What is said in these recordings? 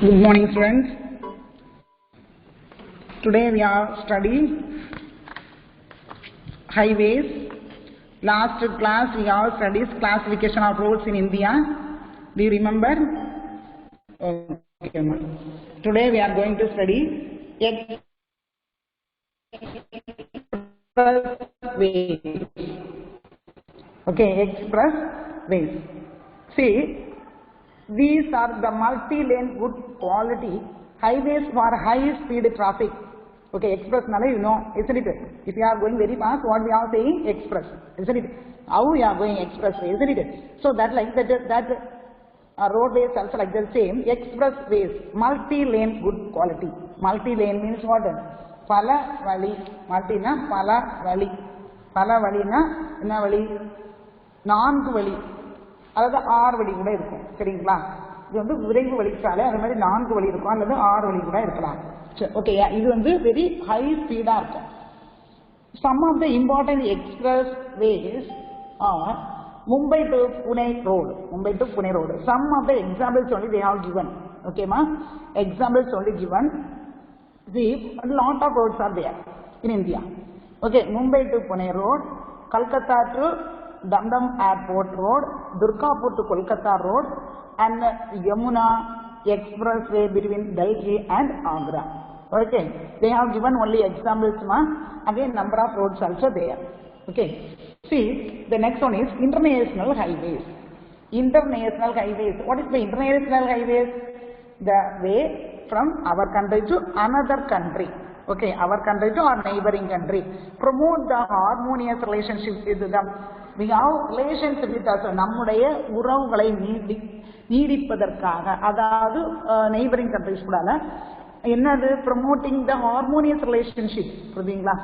Good morning, friends. Today we are studying highways. Last class we have studied classification of roads in India. Do you remember? Okay. Today we are going to study expressways. Okay, expressways. See, these are the multi-lane good quality highways for high-speed traffic. Okay, express nala you know, isn't it? If you are going very fast, what we are saying? Express, isn't it? How we are going expressway, isn't it? So that like that roadways also like the same. Expressways, multi-lane good quality. Multi-lane means what? Pala vali. Multi na pala vali. Pala vali na enna vali? நான்கு வழி, அதாவது 6 வழி கூட இருக்கும். சரிங்களா? இது வந்து விரைவு வழிச்சாலை, அது மாதிரி 4 வழி இருக்கும், அல்லது 6 வழி கூட இருக்கலாம். ஓகே, இது வந்து வெரி ஹை ஸ்பீடா இருக்கும். Some of the important expressways are Mumbai to Pune road. Mumbai to Pune road. Some of the examples only they have given. Okay, ma? Examples only given. See, a lot of roads are there in India. Okay, Mumbai to Pune road, Kolkata to Damdam Airport Road, Durgapur to Kolkata Road, and Yamuna Expressway between Delhi and Agra. Okay, they have given only examples, ma. Again, number of roads also there. Okay, see, the next one is international highways. International highways. What is the international highways? The way from our country to another country. Okay, our country to our neighboring country. Promote the harmonious relationship with them. We have relationship with us. நம்முடைய உறவுகளை நீடிப்பதற்காக, அதாவது neighboring countries கூட என்னது, promoting the harmonious relationship. புரியுதுங்களா?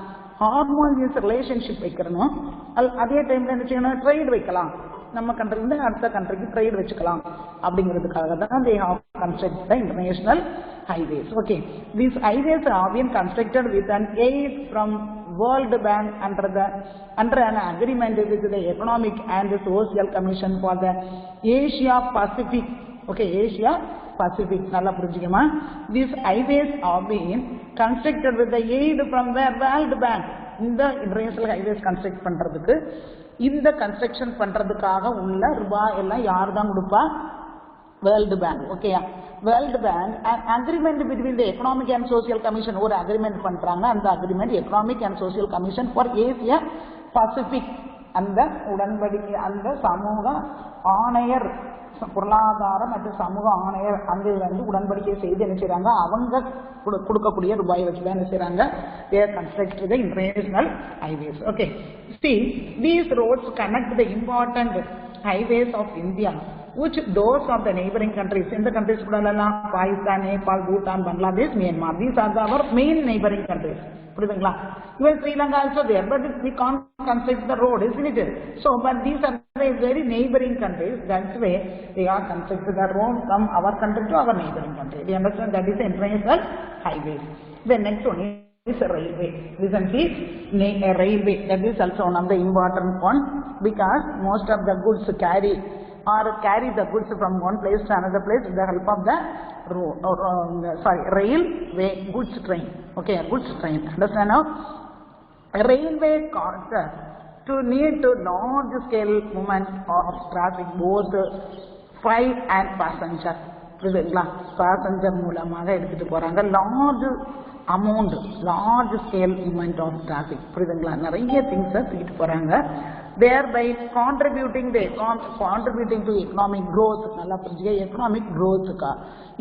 harmonious relationship வைக்கணும். அதே டைம்ல என்ன செய்யணும், ட்ரேட் வைக்கலாம். நம்ம கண்ட்ரில அடுத்த கண்ட்ரிக்கு ட்ரேட் வச்சுக்கலாம் அப்படிங்கிறதுக்காக தான் they have constructed the international highways. Okay, these highways have been constructed with an aid from World Bank under an agreement with the Economic and Social Commission for the Asia Pacific. Okay, Asia Pacific. நல்லா புரிஞ்சுக்கமா? These highways have been constructed with the aid from the World Bank. இந்த international highways construct பண்றதுக்கு, இந்த construction பண்றதுக்காக உள்ள ரூபாய் எல்லாம் யார் தான் கொடுப்பா? World bank. Okay, world bank agreement between the economic and social commission ஒரு அக்ரிமெண்ட் பண்றாங்க. அந்த agreement economic and social commission for Asia Pacific, அந்த உடன்படிக்கை, அந்த சமூக ஆணையர், பொருளாதார மற்றும் சமூக ஆணையர் அங்க வந்து உடன்படிக்கை செய்து என்ன செய்யறாங்க, அவங்க கொடுக்கக்கூடிய ரூபாயை வச்சுதான் என்ன செய்யறாங்க, they construct the international highways. Okay, see, these roads connect the important highways of India which those of the neighboring countries. In the countries Pakistan, Nepal, Bhutan, Bangladesh, Myanmar, these are our main neighboring countries. புரியுதுங்களா? Even Sri Lanka also there, but we can't construct the road, isn't it? So, but these are very neighboring countries. That's why they are constructed the road from our country to our neighboring country. Do you understand? That is the international highways. The next one is a railway. Listen, please, a railway. That is also one of the important one, because most of the goods carry the goods from one place to another place with the help of the railway goods train. Okay, goods train. Understand now? A railway causes to need to large scale movement of traffic, both freight and passenger. புரியுதுங்களா? passenger மூலமாக எடுத்துட்டு போறாங்க. large scale movement of traffic. புரியுதுங்களா? நிறைய things தூக்கிட்டு போறாங்க. thereby contributing to economic growth. நல்லா புரிஞ்சுக்க, economic growthக்கா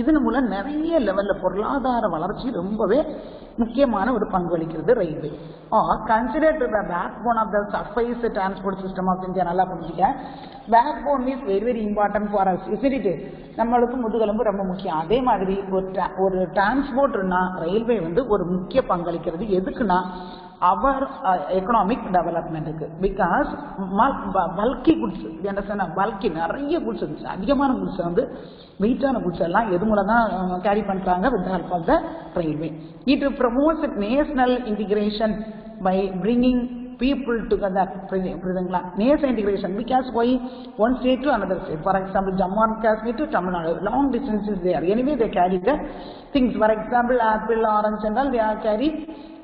இதன் மூலம் நிறைய லெவல்ல பொருளாதார வளர்ச்சி ரொம்பவே முக்கியமான ஒரு பங்கு வகிக்கிறது railway. considered the backbone of the surface transport system of India. நல்லா புரிஞ்சுக்க, backbone is very important for us, isn't it? நம்மளுக்கு முதுகெலும்பு ரொம்ப முக்கியம். அதே மாதிரி ஒரு டிரான்ஸ்போர்ட்னா ரயில்வே வந்து ஒரு முக்கிய பங்களிக்கிறது. எதுக்குன்னா our economic development, because bulky goods, you understand, bulky நிறைய goods இருந்துச்சு, அதிகமான goods வந்து வெயிட்டான goods எல்லாம் எது மூலம் தான் கேரி பண்றாங்க? with the help of the railway. It promotes national integration by bringing people together. Nation integration, because why one state to another state. For example, Jammu and Kashmir to Tamil Nadu, long distances there. Anyway, they carry the things. For example, apple, orange and all, they are carried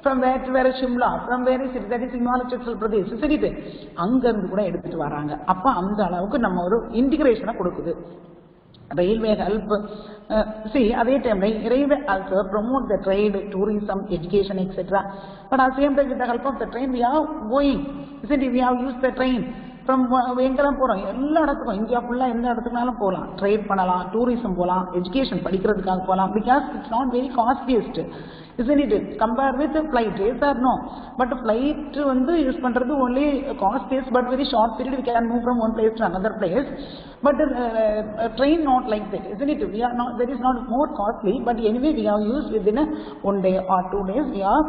from where to where? Shimla. From where is it? That is Himachal Pradesh. சரி, அங்கிருந்து கூட எடுத்துட்டு வராங்க. அப்ப அந்த அளவுக்கு நம்ம ஒரு இன்டிகிரேஷனை கொடுக்குது. Railway help, see, at that time, railway also promote the trade, tourism, education, etc. But at the same time, with the help of the train, we are going. Isn't it? We have used the train. From எங்கெல்லாம் போறோம், எல்லா இடத்துக்கும், India ஃபுல்லா எந்த இடத்துக்குனாலும் போகலாம், trade பண்ணலாம், tourism போகலாம், education படிக்கிறதுக்காக போகலாம். Because it's not very costliest, isn't it? Compare with flight, yes or no? But flight வந்து யூஸ் பண்றது only costliest, but very short period we can move from one place to another place. But train not like that, isn't it? We are not, that is not more costly, but anyway we have used within one day or 2 days we have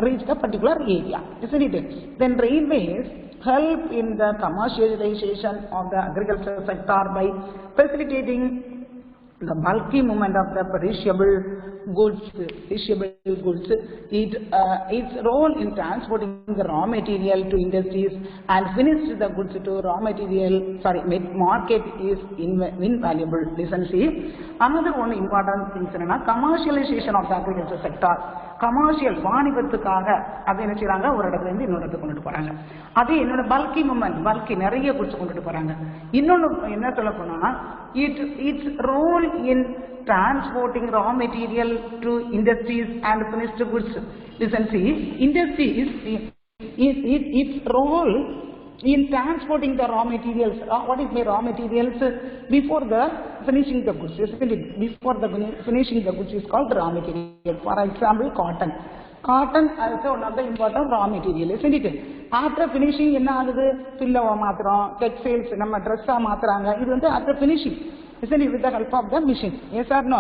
reached a particular area, isn't it? Then railways help in the commercialization of the agricultural sector by facilitating the bulky movement of the perishable goods. Its role in transporting the raw material to industries and finished the goods to raw material, market is invaluable. Listen, see, another one important thing is commercialization of the agriculture sector. Commercial வாணிபத்துக்காக அதை என்ன செய்றாங்க, ஒரு இடத்துல இருந்து இன்னொரு இடத்துக்கு கொண்டுட்டு போறாங்க. அது என்னோட பல்கி மூவ்மெண்ட், பல்கி நிறைய குட்ஸ் கொண்டுட்டு போறாங்க. இன்னொன்னு என்ன சொல்ல போனா, its role in transporting raw material to industries and finished goods. Listen, see, industries its role in transporting the raw materials. What is the raw materials? Before the finishing the goods, isn't it? Before the finishing the goods is called raw material. For example, cotton. Cotton is one of the important raw material, isn't it? After finishing என்ன ஆகுது, பில்லவா மாத்துறோம், textiles நம்ம ட்ரெஸ்ஸா மாத்துறாங்க. இது வந்து after finishing, isn't it? With the help of the machine, yes or no?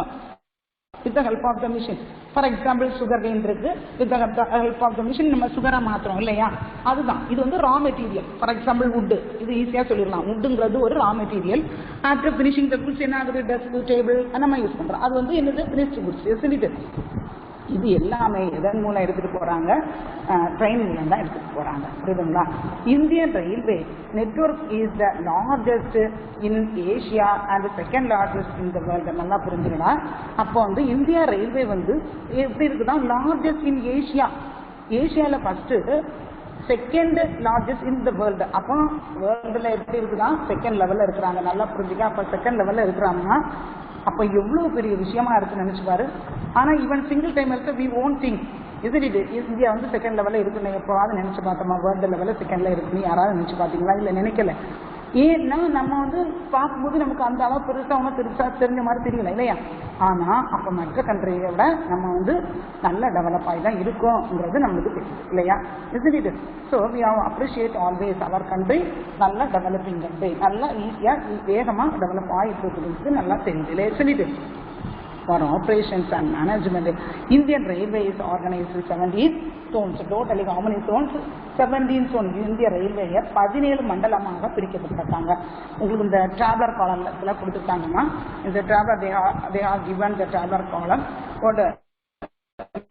With the help of the machine. For example, sugar cane இருக்கு, with the help of the machine நம்ம சுகரா மாத்துறோம் இல்லையா, அதுதான் இது வந்து raw material. For example, wood, இது ஈஸியா சொல்லிடலாம். woodங்கிறது ஒரு raw material. After finishing the goods என்ன ஆகுது, desk, table நம்ம யூஸ் பண்றோம், அது வந்து என்னது, finished goods, isn't it? இது எல்லாமே எதன் மூலம் எடுத்துட்டு போறாங்க, ட்ரெயின் மூலம் தான் எடுத்துட்டு போறாங்க. புரியுதுங்களா? Indian railway network is the largest in Asia and second largest in the world. நல்லா புரிஞ்சுக்கலாம். அப்போ வந்து இந்தியா ரயில்வே வந்து எப்படி இருக்குன்னா, லார்ஜஸ்ட் இன் ஏஷியா, ஏஷியால first, second largest in the world. அப்போ வேர்ல்டுல எப்படி இருக்குன்னா செகண்ட் லெவல்ல இருக்கிறாங்க. நல்லா புரிஞ்சுக்க. அப்ப செகண்ட் லெவல்ல இருக்கிறாங்கன்னா அப்ப எவ்வளவு பெரிய விஷயமா இருக்குன்னு நினைச்சு பாரு. ஆனா ஈவன் சிங்கிள் டைம் இருக்க we won't think, isn't it? India வந்து செகண்ட் லெவல்ல இருக்குன்னு எப்போவாவது நினைச்சு பார்த்தோமா? வேர்ல்டு லெவல்ல செகண்ட்ல இருக்குன்னு யாராவது நினைச்சு பாத்தீங்களா? இல்ல நினைக்கல. ஏன்னா நம்ம வந்து பார்க்கும்போது நமக்கு அந்த அளவு பெருசா தெரிஞ்ச மாதிரி தெரியல இல்லையா? ஆனா அப்ப மற்ற கண்ட்ரியை விட நம்ம வந்து நல்ல டெவலப் ஆகி தான் இருக்கோம்ங்கிறது நம்மளுக்கு தெரியுது இல்லையா? isn't it? So we have appreciate always our country, நல்ல டெவலப்பிங் கண்ட்ரி, நல்லா ஈஸியா வேகமா டெவலப் ஆகிட்டு இருக்குது, நல்லா தெரியுது இல்லையா? isn't it? For operations and management, Indian Railway is organized in 17 zones. Totally how many zones? 17 zones. Indian Railway 17 மண்டலமாக பிரிக்கப்பட்டிருக்காங்க. உங்களுக்கு இந்த traveler column கொடுத்துட்டாங்கன்னா, இந்த traveler they are given the traveler column for the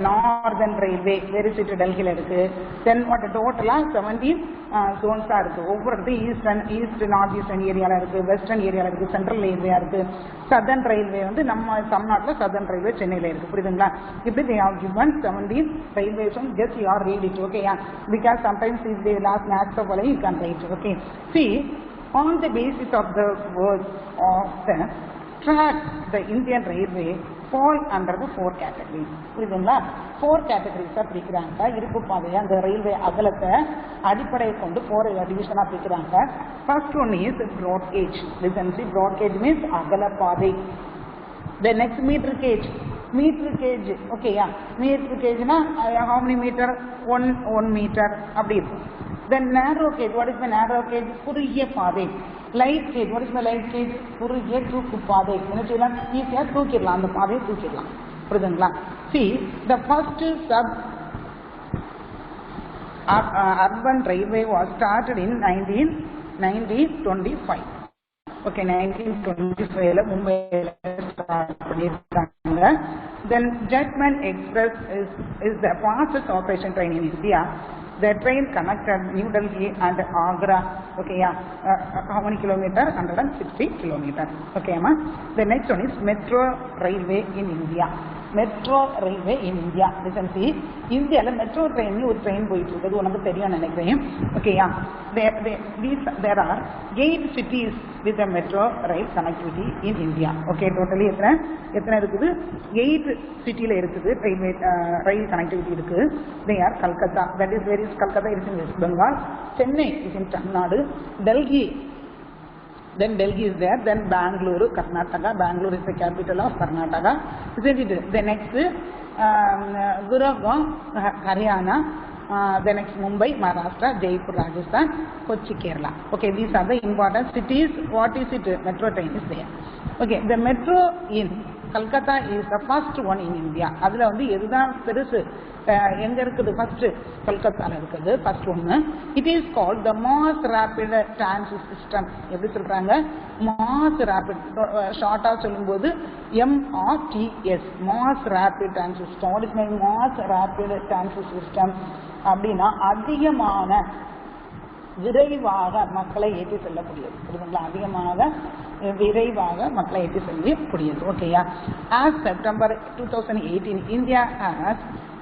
Northern Railway, where is it? டெல்லியில இருக்கு. Then what டோட்டலா 17 zones இருக்கு. ஒவ்வொரு east north eastern ஏரியால இருக்கு, வெஸ்டர்ன் ஏரியால இருக்கு, சென்ட்ரல் ரயில்வேயா இருக்கு, சதர்ன் ரயில்வே வந்து நம்ம தமிழ்நாட்டுல சதர்ன் ரயில்வே சென்னையில இருக்கு. புரியுதுங்களா? இப்படி they have given 17 railways. Just you are read it, okay? Yeah, because sometimes if they last match of you can write, okay? See, on the basis of the words of the track, the Indian Railway fall under the 4 categories. புரியுதுங்களா? 4 categories பிரிக்கிறாங்க. இருப்பு பாதையை, அந்த railway அகலத்தை அடிப்படையை கொண்டு 4 டிவிஷனா பிரிக்கிறாங்க. First one is broad gauge. Listen, see, broad gauge means அகல பாதை. The next meter gauge. Meter gauge, okay, yeah. Meter gauge na how many meter? 1 meter அப்படி இருக்கும். Then narrow gauge. What is the narrow gauge? குறுகிய பாதை. Light gauge. What is the light gauge? குறுகிய தூக்கு பாதை. என்ன செய்யலாம்? ஈஸியா தூக்கிடலாம், அந்த பாதையை தூக்கிடலாம். புரியுதுங்களா? See, the first sub urban railway was started in 1925. Okay, 1925 மும்பைல ஸ்டார்ட் பண்ணிருக்காங்க. Then Jetman Express is the fastest operation train in India. The train connected New Delhi and Agra. Okay, yeah. How many kilometers? 160 kilometers. Okay, ma. The next one is metro railway in India. Metro railway in India. Listen, see. India la metro train ni ஒரு train போயிட்டு இருக்கு. அது உனக்கு தெரியும் நினைக்கிறேன். Okay, yeah. There are 8 cities with a metro rail connectivity in India. Okay, totally எத்தனை இருக்குது? 8 cityல இருக்குது rail connectivity இருக்கு. They are Kolkata. That is where is Kolkata? It is in West Bengal. Chennai is in Tamil Nadu. Delhi. Then Delhi is there. Then Bangalore, Karnataka. Bangalore is the capital of Karnataka. Isn't it? The next Gurgaon, Haryana. The next Mumbai, Maharashtra, Jaipur, Rajasthan, Kochi, Kerala. Okay, these are the important cities. What is it? Metro train is there. Okay, the metro in Kolkata is the first one in India. அதுல வந்து எதுதான் பெருசு எங்க இருக்குது? First கல்கத்தால இருக்குது first ஒன்னு. It is called the Mass Rapid Transit System. எப்படி சொல்றாங்க? Mass Rapid, ஷார்ட்டா சொல்லும்போது MRTS, Mass Rapid Transit System. What is my Mass Rapid Transit System? அப்படின்னா அதிகமான விரைவாக மக்களை ஏற்றி செல்லக்கூடியது. புரியுதுங்களா? அதிகமாக விரைவாக மக்களை ஏற்றி செல்லக்கூடியது. ஓகேயா? As September 2018, India has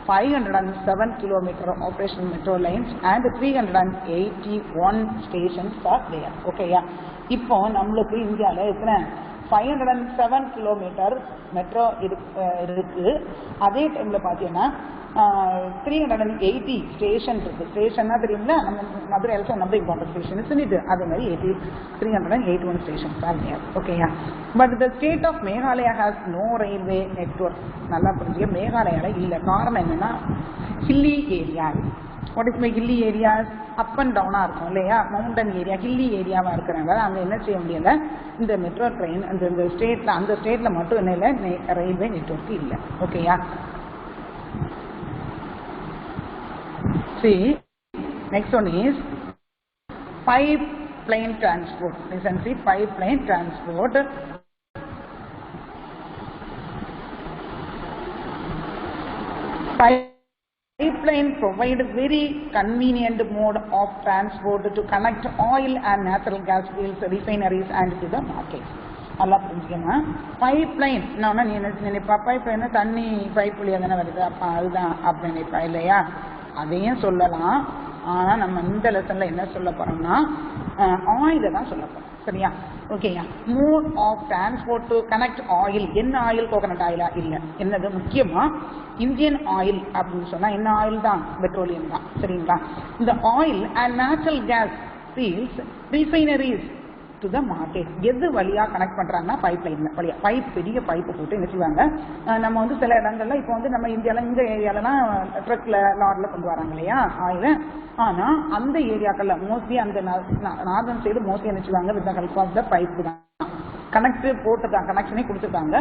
507 kilometer operational metro lines and 381 stations are there. ஓகேயா? இப்போ நம்மளுக்கு இந்தியாவில் எத்தனை 507 கிலோமீட்டர் மெட்ரோ இருக்கு. அதே டைம்ல பார்த்தீங்கன்னா 380 ஸ்டேஷன் இருக்கு. ஸ்டேஷன்னா தெரியுங்களா? நம்ம Madurai also another important station is it? அதே மாதிரி 381 stations are there. ஓகேயா? But the state of Meghalaya has no railway network. நல்லா புரிஞ்சுக்க, மேகாலயால இல்ல. காரணம் என்னன்னா hilly areas. What is my hilly areas? Up and down இருக்கும் இல்லையா? மவுண்டன் ஏரியா, ஹில்லி ஏரியாவா இருக்கிறாங்க. அங்க என்ன செய்ய முடியல? இந்த மெட்ரோ ட்ரெயின் அந்த ஸ்டேட்ல மட்டும் என்ன இல்லை, ரயில்வே நெட்வொர்க் இல்லை. ஓகேயா? See, next one is pipeline transport. Listen, see, pipeline transport. Pipeline provide very convenient mode of transport to connect oil and natural gas fields, refineries and to the markets. நல்லா புரிஞ்சுக்கணும். Pipeline நான் நினைப்பா, pipeline தண்ணி pipe வழியாக தானே வருது, அப்போ அதுதான் அப்படி நினைப்பா இல்லையா? அதையும் சொல்லலாம். ஆனால் நம்ம இந்த லெசனில் என்ன சொல்ல போகிறோம்னா ஆயிலை தான் சொல்ல போகிறோம். சரியா? ஓகேயா? Mode of transport to connect oil. என்ன ஆயில்? கோகனட் ஆயிலா? இல்லை. என்னது முக்கியமாக இந்தியன் ஆயில் அப்படின்னு சொன்னால் என்ன ஆயில் தான்? பெட்ரோலியம் தான். சரிங்களா? இந்த oil and natural gas fields, refineries to the market. எது வழியாக கனெக்ட் பண்ணுறாங்கன்னா பைப்லைன் வழியாக. பைப், பெரிய பைப்பை போட்டு என்ன செய்வாங்க, நம்ம வந்து சில இடங்கள்ல இப்போ வந்து நம்ம இந்தியாவில் இந்த ஏரியாலலாம் ட்ரக்கில் லாரில் கொண்டு வராங்க இல்லையா ஆயில். ஆனால் அந்த ஏரியாக்களில் மோஸ்ட்லி அந்த நார்தன் சைடு மோஸ்ட்லி என்ன செய்வாங்க, with the help of the pipe தான் கனெக்ட் போட்டுருக்காங்க, கனெக்ஷனே கொடுத்துருக்காங்க.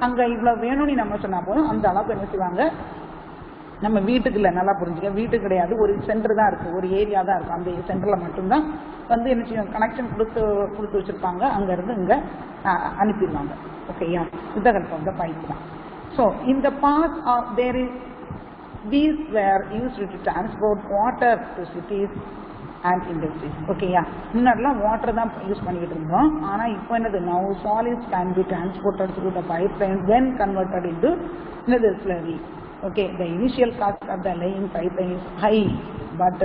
அங்கே இவ்வளோ வேணும்னு நம்ம சொன்னால் போதும் அந்த அளவுக்கு என்ன செய்வாங்க, நம்ம வீட்டுக்கு இல்லை, நல்லா புரிஞ்சுக்க, வீட்டுக்கு கிடையாது, ஒரு சென்டர் தான் இருக்குது, ஒரு ஏரியா தான் இருக்கும். அந்த சென்டரில் மட்டும்தான் வந்து என்ன செய்யும், கனெக்ஷன் கொடுத்து வச்சுருப்பாங்க. அங்கேருந்து இங்கே அனுப்பிடுவாங்க. ஓகேயா? With the help of the pipe தான். ஸோ இந்த pass of there is these were used to transport water to cities and industries. ஓகேயா? முன்னாடிலாம் வாட்டர் தான் யூஸ் பண்ணிக்கிட்டு இருந்தோம். ஆனால் இப்போ என்னது, now solids can be transported through the pipeline when converted into slurry. Okay, the initial cost of the laying pipeline is high, but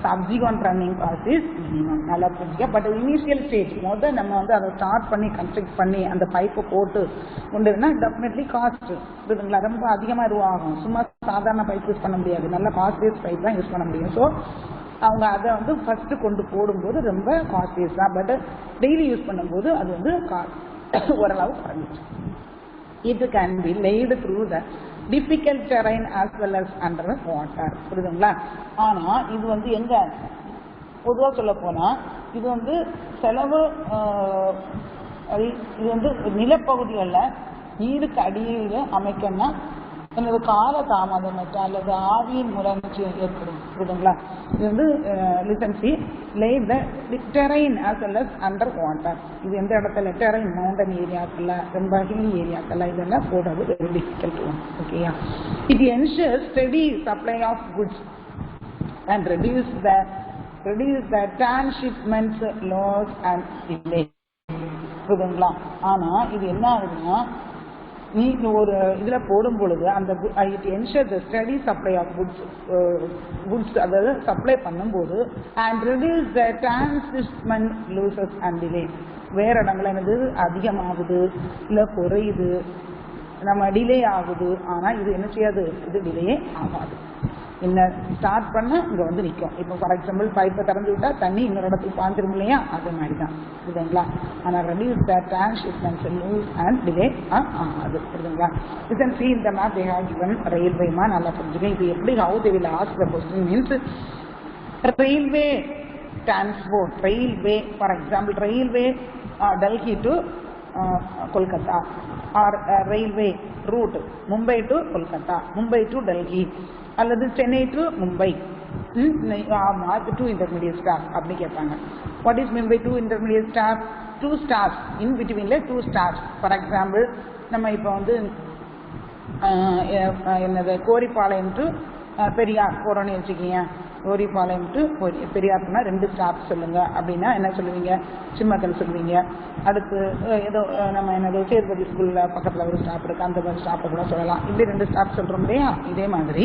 subsequent running cost is minimum. நல்லா புரிஞ்சுக்க. பட் இனிஷியல் ஸ்டேஜ் முதல் நம்ம வந்து அதை start பண்ணி construct பண்ணி அந்த பைப்பை போட்டு கொண்டுனா டெஃபினெட்லி காஸ்ட் இருக்குதுங்களா, ரொம்ப அதிகமாக இதுவாகும். சும்மா சாதாரண பைப் யூஸ் பண்ண முடியாது, நல்ல காஸ்ட்லியஸ் பைப் தான் யூஸ் பண்ண முடியும். ஸோ அவங்க அதை வந்து ஃபஸ்ட்டு கொண்டு போடும்போது ரொம்ப காஸ்ட்லியஸ் தான். பட் டெய்லி யூஸ் பண்ணும்போது அது வந்து ஓரளவு குறைஞ்சிச்சு. It can be laid through the difficult terrain as well as under water. புரியுதுங்களா? ஆனால் இது வந்து எங்க பொதுவாக சொல்ல போனால் இது வந்து செலவு, இது வந்து நிலப்பகுதிகளில் நீருக்கு அடியில் அமைக்கணும்னா எனது கால தாமதம் அல்லது ஆவியின் முறைச்சி ஏற்படும். புரியுதுங்களா? இது வந்து லிசன்சி late the terrain as well as under water. இது எந்த இடத்துல டெரைன், மவுண்டன் ஏரியாக்கள்ல, ரொம்ப ஹில்லி ஏரியாக்கள்ல இதெல்லாம் போடுறது வெரி டிஃபிகல்ட் ஒன். ஓகேயா? It ensures steady supply of goods and reduce the transshipment loss and delay. புரியுதுங்களா? ஆனா இது என்ன ஆகுதுன்னா, நீ ஒரு இதுல போடும் பொழுது அந்த it ensures the steady supply of goods அதாவது சப்ளை பண்ணும்போது and reduce the transshipment losses and delay. வேற இடங்கள் என்னது அதிகமாகுது இல்ல குறையுது, நம்ம டிலே ஆகுது. ஆனா இது என்ன செய்யாது, இது டிலே ஆகாது. என்ன ஸ்டார்ட் பண்ண இங்க வந்து நிற்கும். இப்போ ஃபார் எக்ஸாம்பிள் பைப்பை திறந்து விட்டா தண்ணி இன்னொரு இடத்துக்கு பாஞ்சிரும் இல்லையா, அதே மாதிரி தான். புரியுதுங்களா? ஆனால் reduce the transshipment loss and delay ஆகாது. புரியுதுங்களா? You can see in the map they have given ரயில்வேமா. நல்லா புரிஞ்சுக்கணும். இது எப்படி how they will ask the question means railway transport, railway for example railway Delhi to Kolkata or railway route Mumbai to Kolkata, Mumbai to Delhi அல்லது Chennai to Mumbai. Mark 2 intermediate stop அப்படி கேட்பாங்க. What is Mumbai 2 intermediate stop? 2 stops in பிட்வீன்ல 2 stops. For example நம்ம இப்போ வந்து என்னது Goripalayam to Periyar போகிறோன்னு வச்சுக்கிங்க. கோரிப்பாளையம் டு பெரியார்னா 2 ஸ்டாப் சொல்லுங்க அப்படின்னா என்ன சொல்லுவீங்க? சிம்மக்கல் சொல்லுவீங்க. அடுத்து ஏதோ நம்ம என்னது சேர்பதி ஸ்கூலில் பக்கத்தில் ஒரு ஸ்டாப் இருக்குது, அந்த மாதிரி ஸ்டாப்பை கூட சொல்லலாம். இப்படி 2 ஸ்டாப் சொல்கிறோம் இல்லையா? இதே மாதிரி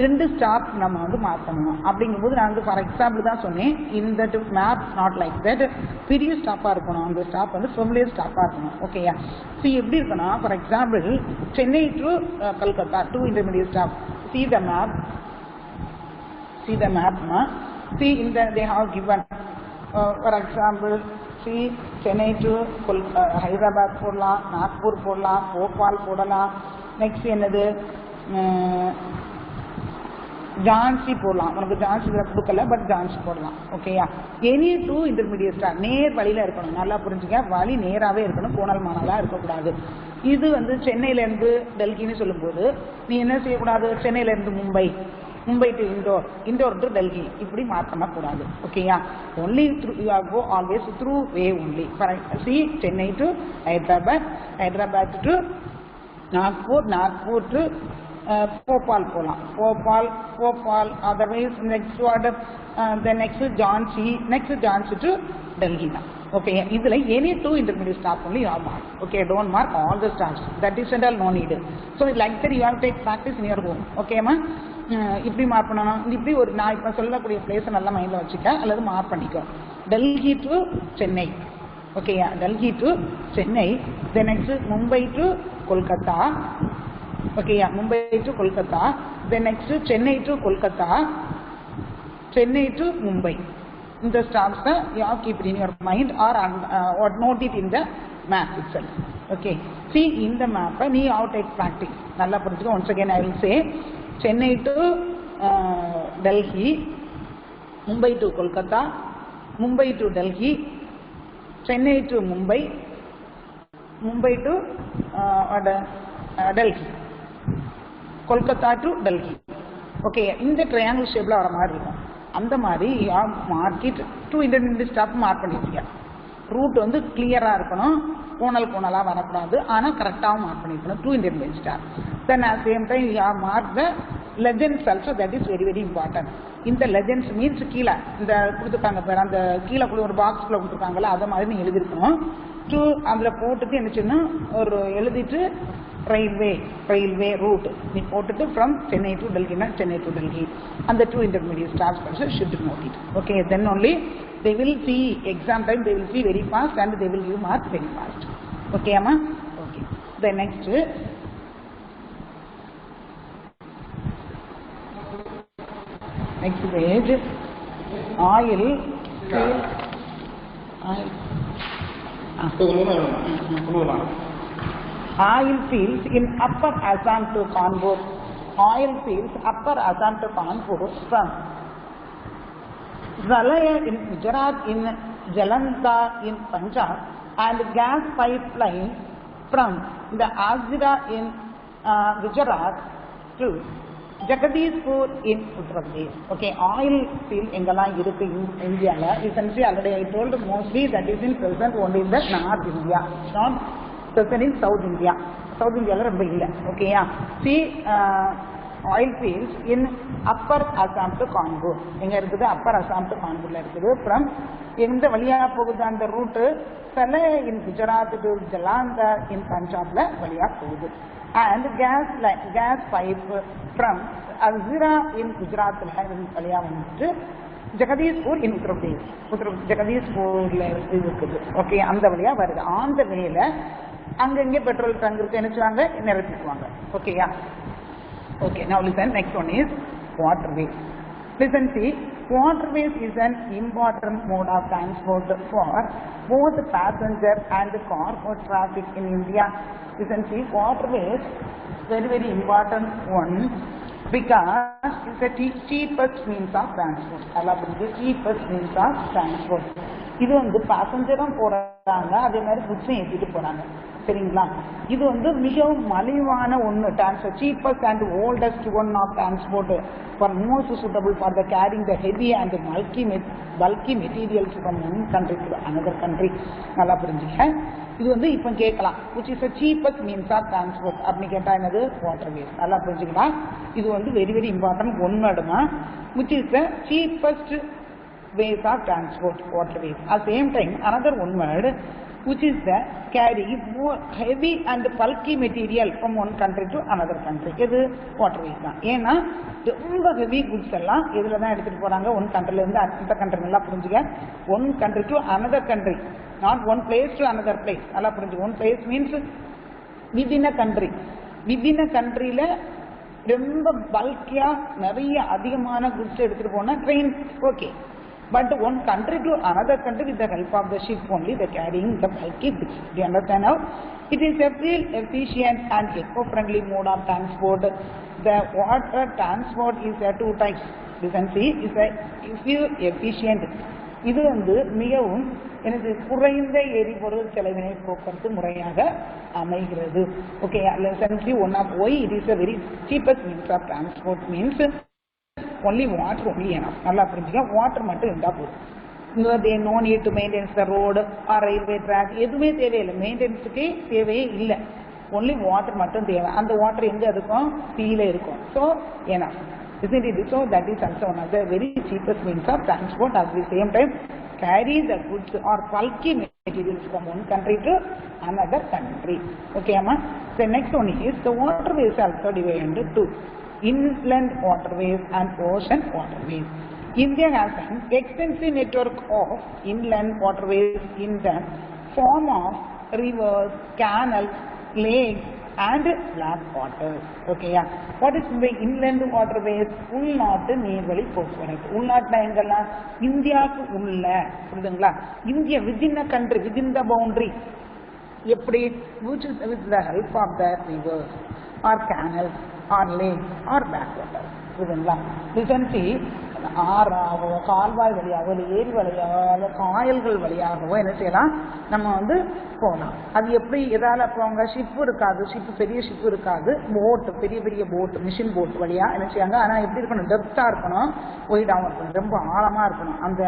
2 ஸ்டாப் நம்ம வந்து மார்க் பண்ணணும். அப்படிங்கும்போது நான் வந்து ஃபார் எக்ஸாம்பிள் தான் சொன்னேன். இந்த மேப் நாட் லைக் தட் பெரிய ஸ்டாப்பாக இருக்கணும், அந்த ஸ்டாப் வந்து ஃபெமிலியர் ஸ்டாப்பாக இருக்கணும். ஓகேயா? ஸோ எப்படி இருக்கணும்? For example Chennai to Calcutta 2 intermediate stop. See the map. See the map, ma. See in the they have given. For example, see Chennai to Hyderabad போடலாம், நாக்பூர் போடலாம், போபால் போடலாம். நெக்ஸ்ட் என்னது ஜான்சி போடலாம். உனக்கு ஜான்சியில் கொடுக்கல, பட் ஜான்சி போடலாம். ஓகேயா? எனி 2 intermediate stop நேர் வழியில் இருக்கணும். நல்லா புரிஞ்சுக்க, வழி நேராகவே இருக்கணும், கோணல் மானலாக இருக்கக்கூடாது. இது வந்து சென்னையிலேருந்து டெல்லின்னு சொல்லும்போது நீ என்ன செய்யக்கூடாது? சென்னையிலேருந்து மும்பை, மும்பை டு இண்டோர், இண்டோர் டு டெல்லி இப்படி மார்க் பண்ணக்கூடாது. ஓகேயா? Only you are go always through way only. See Chennai to Hyderabad, Hyderabad to Nagpur, Nagpur to Bhopal போகலாம், Bhopal otherwise next what next Jhansi, next Jhansi to Delhi தான். ஓகே, இதில் any 2 intermediate stop only you have mark. Okay, don't mark all the stops. That is and all no need. So like that you have to take practice in your home. ஓகேம்மா? இப்படி mark பண்ணணும். இப்படி ஒரு நான் இப்போ சொல்லக்கூடிய பிளேஸை நல்லா மைண்டில் வச்சுக்க அல்லது மார்க் பண்ணிக்கோ. டெல்லி டு சென்னை. ஓகேயா? Delhi to Chennai. Then next Mumbai to Kolkata. ஓகேயா? Mumbai to Kolkata. Then next Chennai to Kolkata, Chennai to Mumbai. இந்த ஸ்டாப்ஸை you have keep it in your mind or note it in the map itself. Okay, see இந்த மேப்பை நீ ஹவ் டேக் ப்ராக்டிஸ். நல்லா புரிஞ்சுக்கோ. Once again I will say Chennai to Delhi, Mumbai to Kolkata, Mumbai to Delhi, Chennai to Mumbai, Mumbai to Delhi, Kolkata to Delhi. Okay, இந்த triangle ஷேப்பில் வர மாதிரி இருக்கும். அந்த மாதிரி மார்க்கெட் 2 intermediate stop மார்க் பண்ணிருக்கீங்க. ரூட் வந்து கிளியராக இருக்கணும், கோணலாக வரக்கூடாது, ஆனால் கரெக்டாகவும் மார்க் பண்ணிருக்கணும். 2 intermediate stop. Then at same time you have mark the legends also. That is very very important. இந்த லெஜெண்ட்ஸ் மீன்ஸ் கீழே இந்த கொடுத்துருக்காங்க பேர், அந்த கீழே கூட ஒரு பாக்ஸ்குள்ளே கொடுத்துருக்காங்களா, அதை மாதிரி நீ எழுதிருக்கணும். அதில் போட்டுட்டு என்ன செய்யணும், ஒரு எழுதிட்டு railway route நீ போட்டுட்டு from Chennai to Delhi na Chennai to Delhi and the 2 intermediate stops also should note it. Okay, then only they will see exam time, they will see very fast and they will give marks very fast. Okay amma? Okay, the next page, oil fields in Upper Assam to Kanpur. Oil fields Upper Assam to Kanpur from Zalaya in Gujarat, in Jalandhar in Punjab, and gas pipeline from the Azira in Gujarat to Jagadishpur in Uttar Pradesh. Okay, oil field engala irukku India la. Essentially already I told mostly that is in present only in the North India, not present in South India. South India la romba illa. Okay, yeah. See oil fields in upper Assam to Congo. எங்க இருக்குது upper Assam to Congo ல இருக்குது. from எந்த வழியா போகுது அந்த root சில in Gujarat to Jalandhar in Punjab ல வழியா போகுது. and gas pipe from Azira in Gujarat ல வழியா வந்துட்டு ஜெகதீஷ்பூர் in ஜெகதீஷ்பூர்ல இருக்குது. ஓகே, அந்த வழியா வருது. அந்த வேல அங்கங்கே பெட்ரோல் டேங்க் இருக்கு என்ன செய்வாங்க, நிரப்பிக்குவாங்க. ஓகேயா? Okay, now listen, next one is waterways. Listen, see, waterways is an important mode of transport for both passenger and cargo traffic in India. Listen, see, waterways, very, very important one because it's the cheapest means of transport. The cheapest means of transport. இது வந்து பேசஞ்சரும் போறாங்க, அதே மாதிரி புக்ஸும் ஏற்றிட்டு போறாங்க. சரிங்களா? இது வந்து மிகவும் மலிவான ஒன்று, transport cheapest and oldest one of transport for most suitable for the carrying the heavy and bulky materials from one country to another country. நல்லா புரிஞ்சுக்க. இது வந்து இப்போ கேட்கலாம், which is the cheapest means of transport அப்படின்னு கேட்டால் என்னது, waterways. நல்லா புரிஞ்சுக்கலாம். இது வந்து வெரி வெரி இம்பார்ட்டன்ட் ஒன்று தான், which is the cheapest ways of transport, waterways. At the same time, another one word, which is the carry more heavy and bulky material from one country to another country. இது waterways தான். ஏன்னா ரொம்ப heavy goods எல்லாம் இதில் தான் எடுத்துகிட்டு போகிறாங்க, one கண்ட்ரிலேருந்து அடுத்த கண்ட்ரி. நல்லா புரிஞ்சுக்க. One country to another country, not one place to another place. நல்லா புரிஞ்சுக்க. One place means within a country. Within a கண்ட்ரியில் ரொம்ப பல்கியாக நிறைய அதிகமான குட்ஸ் எடுத்துகிட்டு போனால் train okay. But one country to another country with the help of the ship only, they carrying the bulky goods. Do you understand now? It is a fuel efficient and eco-friendly mode of transport. The water transport is a two types. Listen, see, is a fuel efficient. இது வந்து மிகவும் எனக்கு குறைந்த எரிபொருள் செலவினை போக்குவரத்து முறையாக அமைகிறது. Okay, listen, see, one of why it is a very cheapest means of transport means only water only enough. நல்லா புரிஞ்சுக்க. வாட்டர் மட்டும் இருந்தால் போதும். they no need to maintain the road or railway track. எதுவுமே தேவையில்லை, மெயின்டெனன்ஸுக்கே தேவையே இல்லை. ஒன்லி வாட்டர் மட்டும் தேவை. அந்த வாட்டர் எங்கே இருக்கும், சீல இருக்கும். So enough, isn't it? So that is also one of the very cheapest means of transport. At the same time, carry the goods or bulky materials from one country to another country. Okay, amma. The next one is the waterways also divided into two: inland waterways and ocean waterways. India has an extensive network of inland waterways in the form of rivers, canals, lakes and black waters. Okay, yeah. What is the inland waterways? உள்நாட்டு நீர்வழி போக்குவரத்து. உள்நாட்டுல எங்கெல்லாம், இந்தியாவுக்கு உள்ள, புரியுதுங்களா? India within a country, within the boundary. எப்படி? Which is with the help of the rivers or canals or lakes or backwaters. புரியுதுங்களா? Listen, see, ஆறாகவோ கால்வாய் வழியாகவோ இல்லை ஏரி வழியாகவோ இல்லை காயல்கள் வழியாகவோ என்ன செய்யலாம், நம்ம வந்து போகலாம். அது எப்படி, எதால் போவாங்க? ஷிப்பு இருக்காது, ஷிப்பு பெரிய ஷிப்பு இருக்காது, போட்டு பெரிய பெரிய போட்டு மிஷின் போட் வழியாக என்ன செய்யாங்க. ஆனால் எப்படி இருக்கணும், டெப்த்தாக இருக்கணும், ஒய்டாகவும் இருக்கணும், ரொம்ப ஆழமாக இருக்கணும். அந்த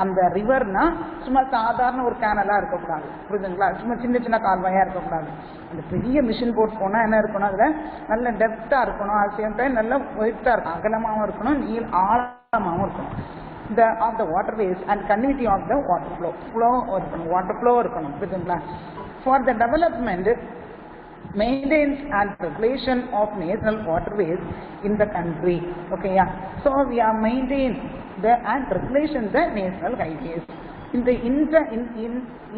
அந்த ரிவர்னா சும்மா சாதாரண ஒரு கேனலாக இருக்கக்கூடாது, புரியுதுங்களா? சும்மா சின்ன சின்ன கால்வாயாக இருக்கக்கூடாது. அந்த பெரிய மிஷின் போட் போனால் என்ன இருக்கணும், அதில் நல்ல டெப்த்தாக இருக்கணும், அது சேம் டைம் நல்ல ஒய்டாக இருக்கணும், அகலமாகவும் இருக்கணும், நீள் ஆழமாகவும் இருக்கணும். of the waterways and continuity of the water flow இருக்கணும், புரியுதுங்களா? For the development, maintenance and regulation of national waterways in the country. Okay, yeah. So we are maintain the and regulation the national highways. In the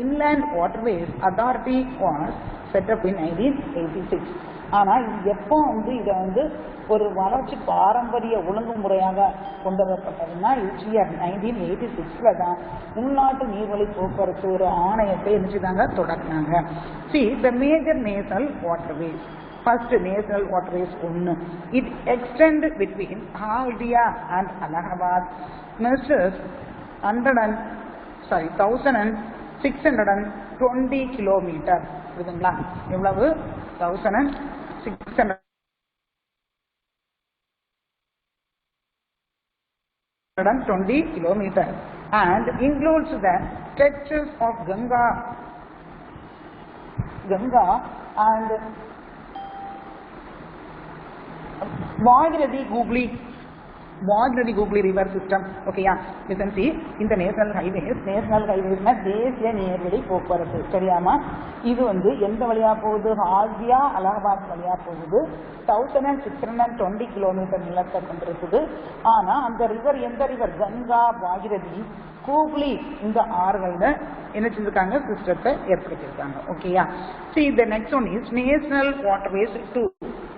Inland Waterways Authority was set up in 1986. ஆனால் எப்போ வந்து இதை வந்து ஒரு வளர்ச்சி பாரம்பரிய ஒழுங்குமுறையாக கொண்டு வரப்பட்டதுன்னா year 1986 தான் உள்நாட்டு நீர்வழி போக்குவரத்து ஒரு ஆணையத்தை நினைச்சுதாங்க தொடங்கினாங்க. See, the major national waterways. First national waterways ஒன்று, it extend between Haldia and Allahabad, measures 1620 kilometers. புரியுதுங்களா? எவ்வளவு? 1620 kilometers and includes the stretches of Ganga and Bhagirathi Hooghly river system. Okay, yeah. Listen, see, in the national highways na தேசிய நேர்வழி போக்குவரத்து சரியாமா. இது வந்து எந்த வழியா போகுது? ஹால்தியா அலகாபாத் வழியா போகுது. 1620 கிலோமீட்டர் நிலத்தை கொண்டிருக்குது. ஆனா அந்த ரிவர் எந்த ரிவர்? கங்கா, பாகிரதி, ஹூக்ளி இந்த ஆறுகள்ல என்ன செஞ்சிருக்காங்க? சிஸ்டத்தை ஏற்படுத்தியிருக்காங்க. ஓகேயா. See, the next one is national waterways 2.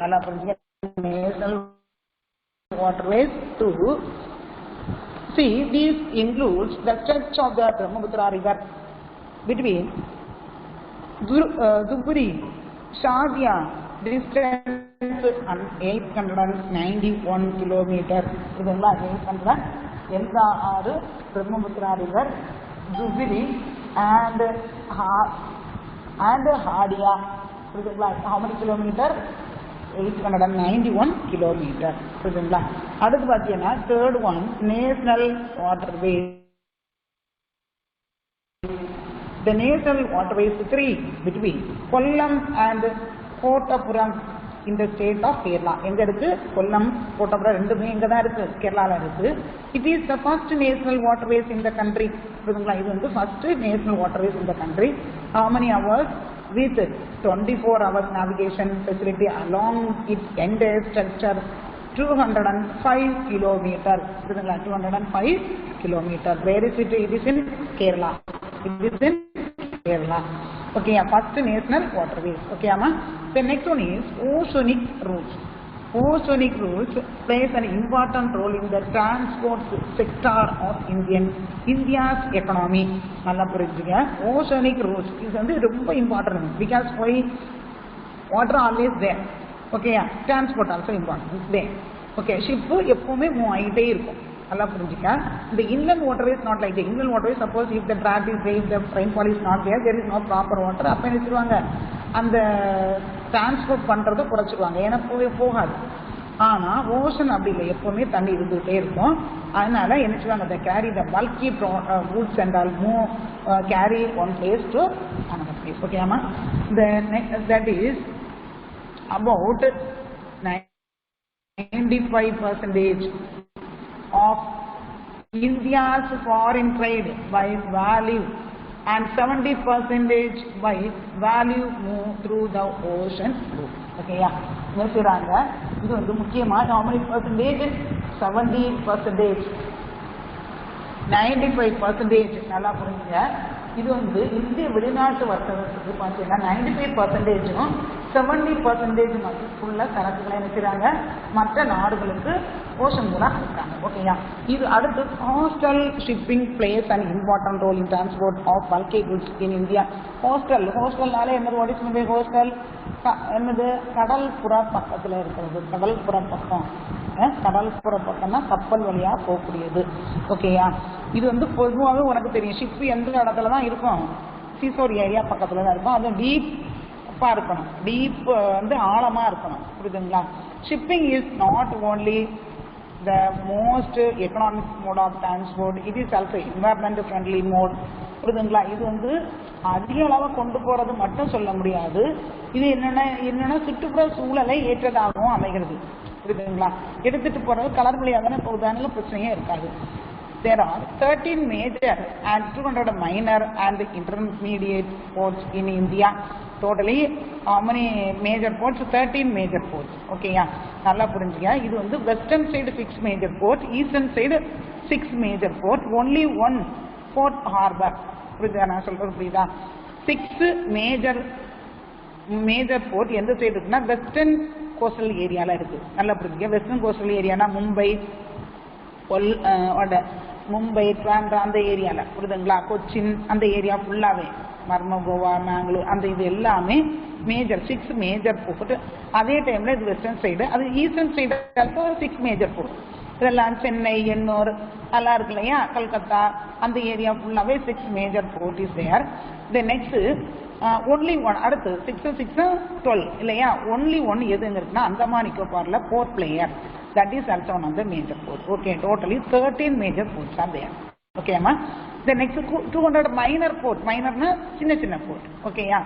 நல்லா புரிஞ்சுங்க. National waterways 2. See, this includes the stretch of the Brahmaputra river between Dhubri, Shahdia, distance 891 kilometers. இதெல்லாம் 806 Brahmaputra river, Dhubri and Hadia. How many kilometers? 891 kilometers. அடுத்து பார்த்தீங்கன்னா third one, national waterways. The national waterways 3 between Kollam and Kottapuram in the state of Kerala. எங்க இருக்கு? கொல்லம், கோட்டபுரம் ரெண்டுமே எங்க தான் இருக்கு? கேரளால இருக்கு. It is the first national waterways in the country. புரியுதுங்களா? இது வந்து first national waterways in the country. How many hours? With 24 hours navigation facility along its entire structure, 205 kilometers. 205 kilometers. Where is it? It is in Kerala. It is in Kerala. Okay, first national waterways. Okay, amma. The next one is oceanic routes. Oceanic routes plays an important role in the transport sector of India's economy. நல்லா புரிஞ்சுங்க. Oceanic routes is வந்து ரொம்ப important because why? Water always there. Okay, transport also important there. Okay, ship எப்பவுமே move ஆகிட்டே இருக்கும். நல்லா புரிஞ்சுக்க. The inland waterways not like the inland waterways. Suppose if the drought is there, if the rainfall is not there, there is no proper water. அப்ப என்ன செய்வாங்க? அந்த transport பண்றதை குறைச்சிடுவாங்க. ஏன்னா போகாது. ஆனா ஓஷன் அப்படி இல்லை, எப்பவுமே தண்ணி இருந்துகிட்டே இருக்கும். அதனால என்ன செய்வாங்க? They carry the bulky goods and all move carry one place to another place. Okay, amma. That is about 95% of India's foreign trade by value and 70% by value move through the ocean route. Okay, yeah. என்ன செய்றாங்க? இது வந்து முக்கியமா how many percentage? 70%, 95%. நல்லா புரிஞ்சுங்க. இது வந்து இந்திய வெளிநாட்டு வர்த்தகத்துக்கு பார்த்தீங்கன்னா 95%ம் 70% மதிப்புள்ள சரக்குகளை நினைக்கிறாங்க மற்ற நாடுகளுக்கு ஓஷன் மூலம் அனுப்புறாங்க. ஓகேயா. இது அடுத்து coastal shipping plays and important role in transport of bulky goods in India. ஹோஸ்டல்னாலே என்னது? What is mean hostel? என்னது? கடல்புற பக்கத்தில் இருக்கிறது. கடல்புற பக்கம், கடல்புற பக்கம்னா கப்பல் வழியா போகக்கூடியது. ஓகேயா. இது வந்து பொதுவாகவே உனக்கு தெரியும், ஷிப் எந்த இடத்துல தான் இருக்கும்? சீசோர் ஏரியா பக்கத்துல தான் இருக்கும். அது டீப்பா இருக்கணும், டீப் வந்து ஆழமா இருக்கணும். புரியுதுங்களா? Shipping is not only the most economic mode of transport, it is also environment friendly mode. புரியுதுங்களா? இது வந்து அதிக அளவு கொண்டு போறது மட்டும் சொல்ல முடியாது. இது என்னன்னா சுற்றுப்புற சூழலை ஏற்றதாகவும் அமைகிறது. புரியுதுங்களா? எடுத்துட்டு போறது கலர் வழியாக தானே போகுதானாலும் பிரச்சனையே இருக்காது. There are 13 major and 200 minor and intermediate ports in India. Totally how many major ports? 13 major ports. Okay, yeah. நல்லா புரிஞ்சுங்க. இது வந்து western side 6 major port, eastern side 6 major port, only one port harbor. புரியுதா? நான் சொல்றது புரியுதா? 6 major port எந்த side இருக்குன்னா வெஸ்டர்ன் கோஸ்டல் ஏரியால இருக்கு. நல்லா புரிஞ்சுங்க. வெஸ்டர்ன் கோஸ்டல் ஏரியானா மும்பை, ட்ராண்டா அந்த ஏரியால. புரியுதுங்களா? கொச்சின் அந்த ஏரியா ஃபுல்லாவே, மர்மகோவா, மேங்களூர் அந்த இது எல்லாமே மேஜர் 6 மேஜர் போர்ட். அதே டைம்ல இது வெஸ்டர்ன் சைடு, அது ஈஸ்டர்ன் சைடு 6 மேஜர் போர்ட். இதெல்லாம் சென்னை, எண்ணூர் எல்லாம் இருக்கு இல்லையா, கல்கத்தா அந்த ஏரியா ஃபுல்லாவே 6 major port is there. The next only one, அடுத்து 6 6 12 இல்லையா, ஒன்லி ஒன் எதுங்க இருக்குன்னா அந்தமான் நிக்கோபார்ல Port Blair. That is also one of the major ports. Okay, totally 13 major ports are there. Okay, amma. The next 200 minor port. Minor na chinna port. Okay, yeah,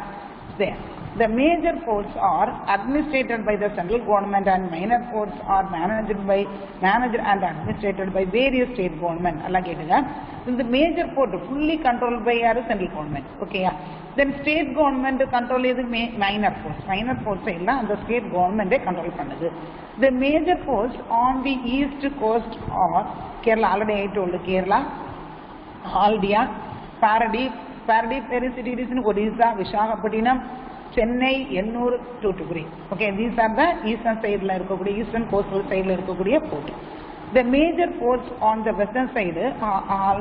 there. The major ports are administered by the central government and minor ports are managed and administered by various state government. alla ketuga. The major port fully controlled by central government. Okay. Then state government control edu minor ports. Minor ports illa and the state government control pannudhu. The major ports on the east coast are Kerala. Already I told Kerala, Haldia, Paradip cities in Odisha, Visakhapatnam, Chennai, Ennur, Thoothukudi. Okay, these are the eastern side eastern coastal side port. The major ports on the western side are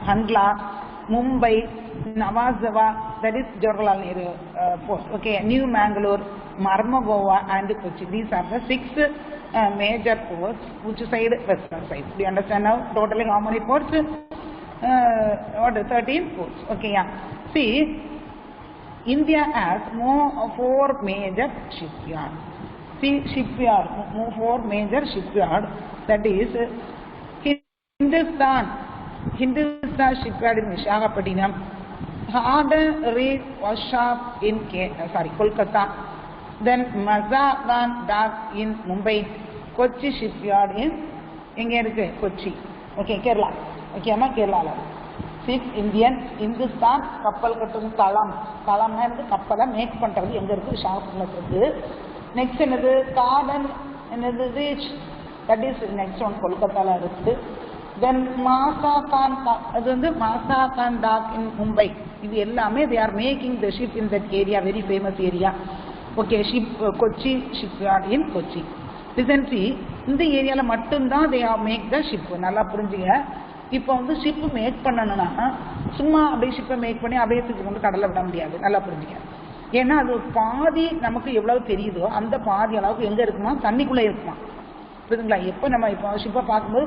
Handla, Mumbai, Navasava, that is Jawaharlal Nehru port. Okay, New Mangalore, Marmagova and Kochi. These are the 6 major ports. Which side? Western side. Do you understand now? Totally how many ports? 13 ports. Okay, yeah. See, India has 4 major shipyards. See, 4 major shipyards. That is Hindustan shipyard in Visakhapatnam, Harden Reef Workshop in Kolkata, then Mazagan Dock in Mumbai, Kochi shipyard in Kochi. Okay, Kerala. Okay, Kerala. 6 Indian, Hindustan, Kappal Kattum Kalam. Kalam is Kappala make Pantali and the Shop. Next another Garden, another Reach. That is next one Kolkata. Then Mazagan Dock in Mumbai. They are making the ship in that area, very famous area. Okay, Kochi shipyard in Kochi. Listen, see, in the area they are make the ship. Nalla purinjinga. இப்போ வந்து ship make பண்ணணும்னா சும்மா அப்படியே ஷிப்பை make பண்ணி அப்படியே தூக்கி கொண்டு கடலில் விட முடியாது. நல்லா புரிஞ்சுக்க. ஏன்னா அது பாதி நமக்கு எவ்வளவு தெரியுதோ அந்த பாதி அளவுக்கு எங்கே இருக்குமா, தண்ணிக்குள்ளே இருக்குமா. புரியுதுங்களா? எப்போ நம்ம இப்போ ஷிப்பை பார்க்கும்போது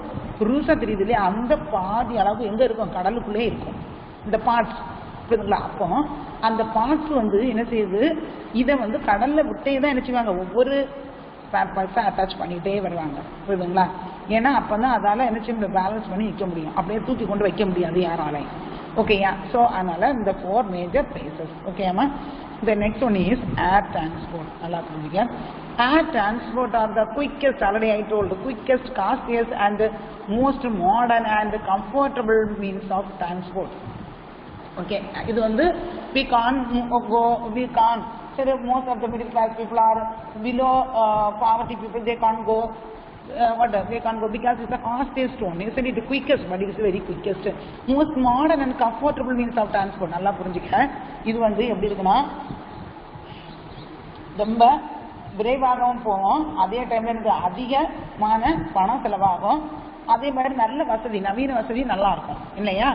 ரூஸாக தெரியுது இல்லையா, அந்த பாதி அளவுக்கு எங்கே இருக்கும், கடலுக்குள்ளே இருக்கும் இந்த பார்ட்ஸ். புரியுதுங்களா? அப்போ அந்த பார்ட்ஸ் வந்து என்ன செய்யுது, இதை வந்து கடலில் விட்டே தான் என்ன செய்வாங்க, ஒவ்வொரு பார்ட்ஸை அட்டாச் பண்ணிகிட்டே வருவாங்க. புரியுதுங்களா? ஏன்னா அப்போ தான் அதால் என்ன செய்ய முடியும், பேலன்ஸ் பண்ணி நிற்க முடியும். அப்படியே தூக்கி கொண்டு வைக்க முடியாது யாராலையும். ஓகேயா? ஸோ அதனால் இந்த 4 மேஜர் பிளேசஸ். ஓகேம்மா? The next one is air transport. நல்லா புரிஞ்சுக்க. Air transport are the quickest, already I told, the quickest, costliest and the most modern and comfortable means of transport. Okay, இது வந்து we can't so most of the middle class people are below poverty people, they can't go. They can't go because it's the fastest one. It's the quickest, but it's very quickest, most modern and comfortable means of transport. நல்லா புரிஞ்சுக்க. இது வந்து எப்படி இருக்குன்னா, ரொம்ப விரைவாகவும் போகும், அதே டைம்ல எனக்கு அதிகமான பணம் செலவாகும், அதே மாதிரி நல்ல வசதி, நவீன வசதி நல்லா இருக்கும் இல்லையா?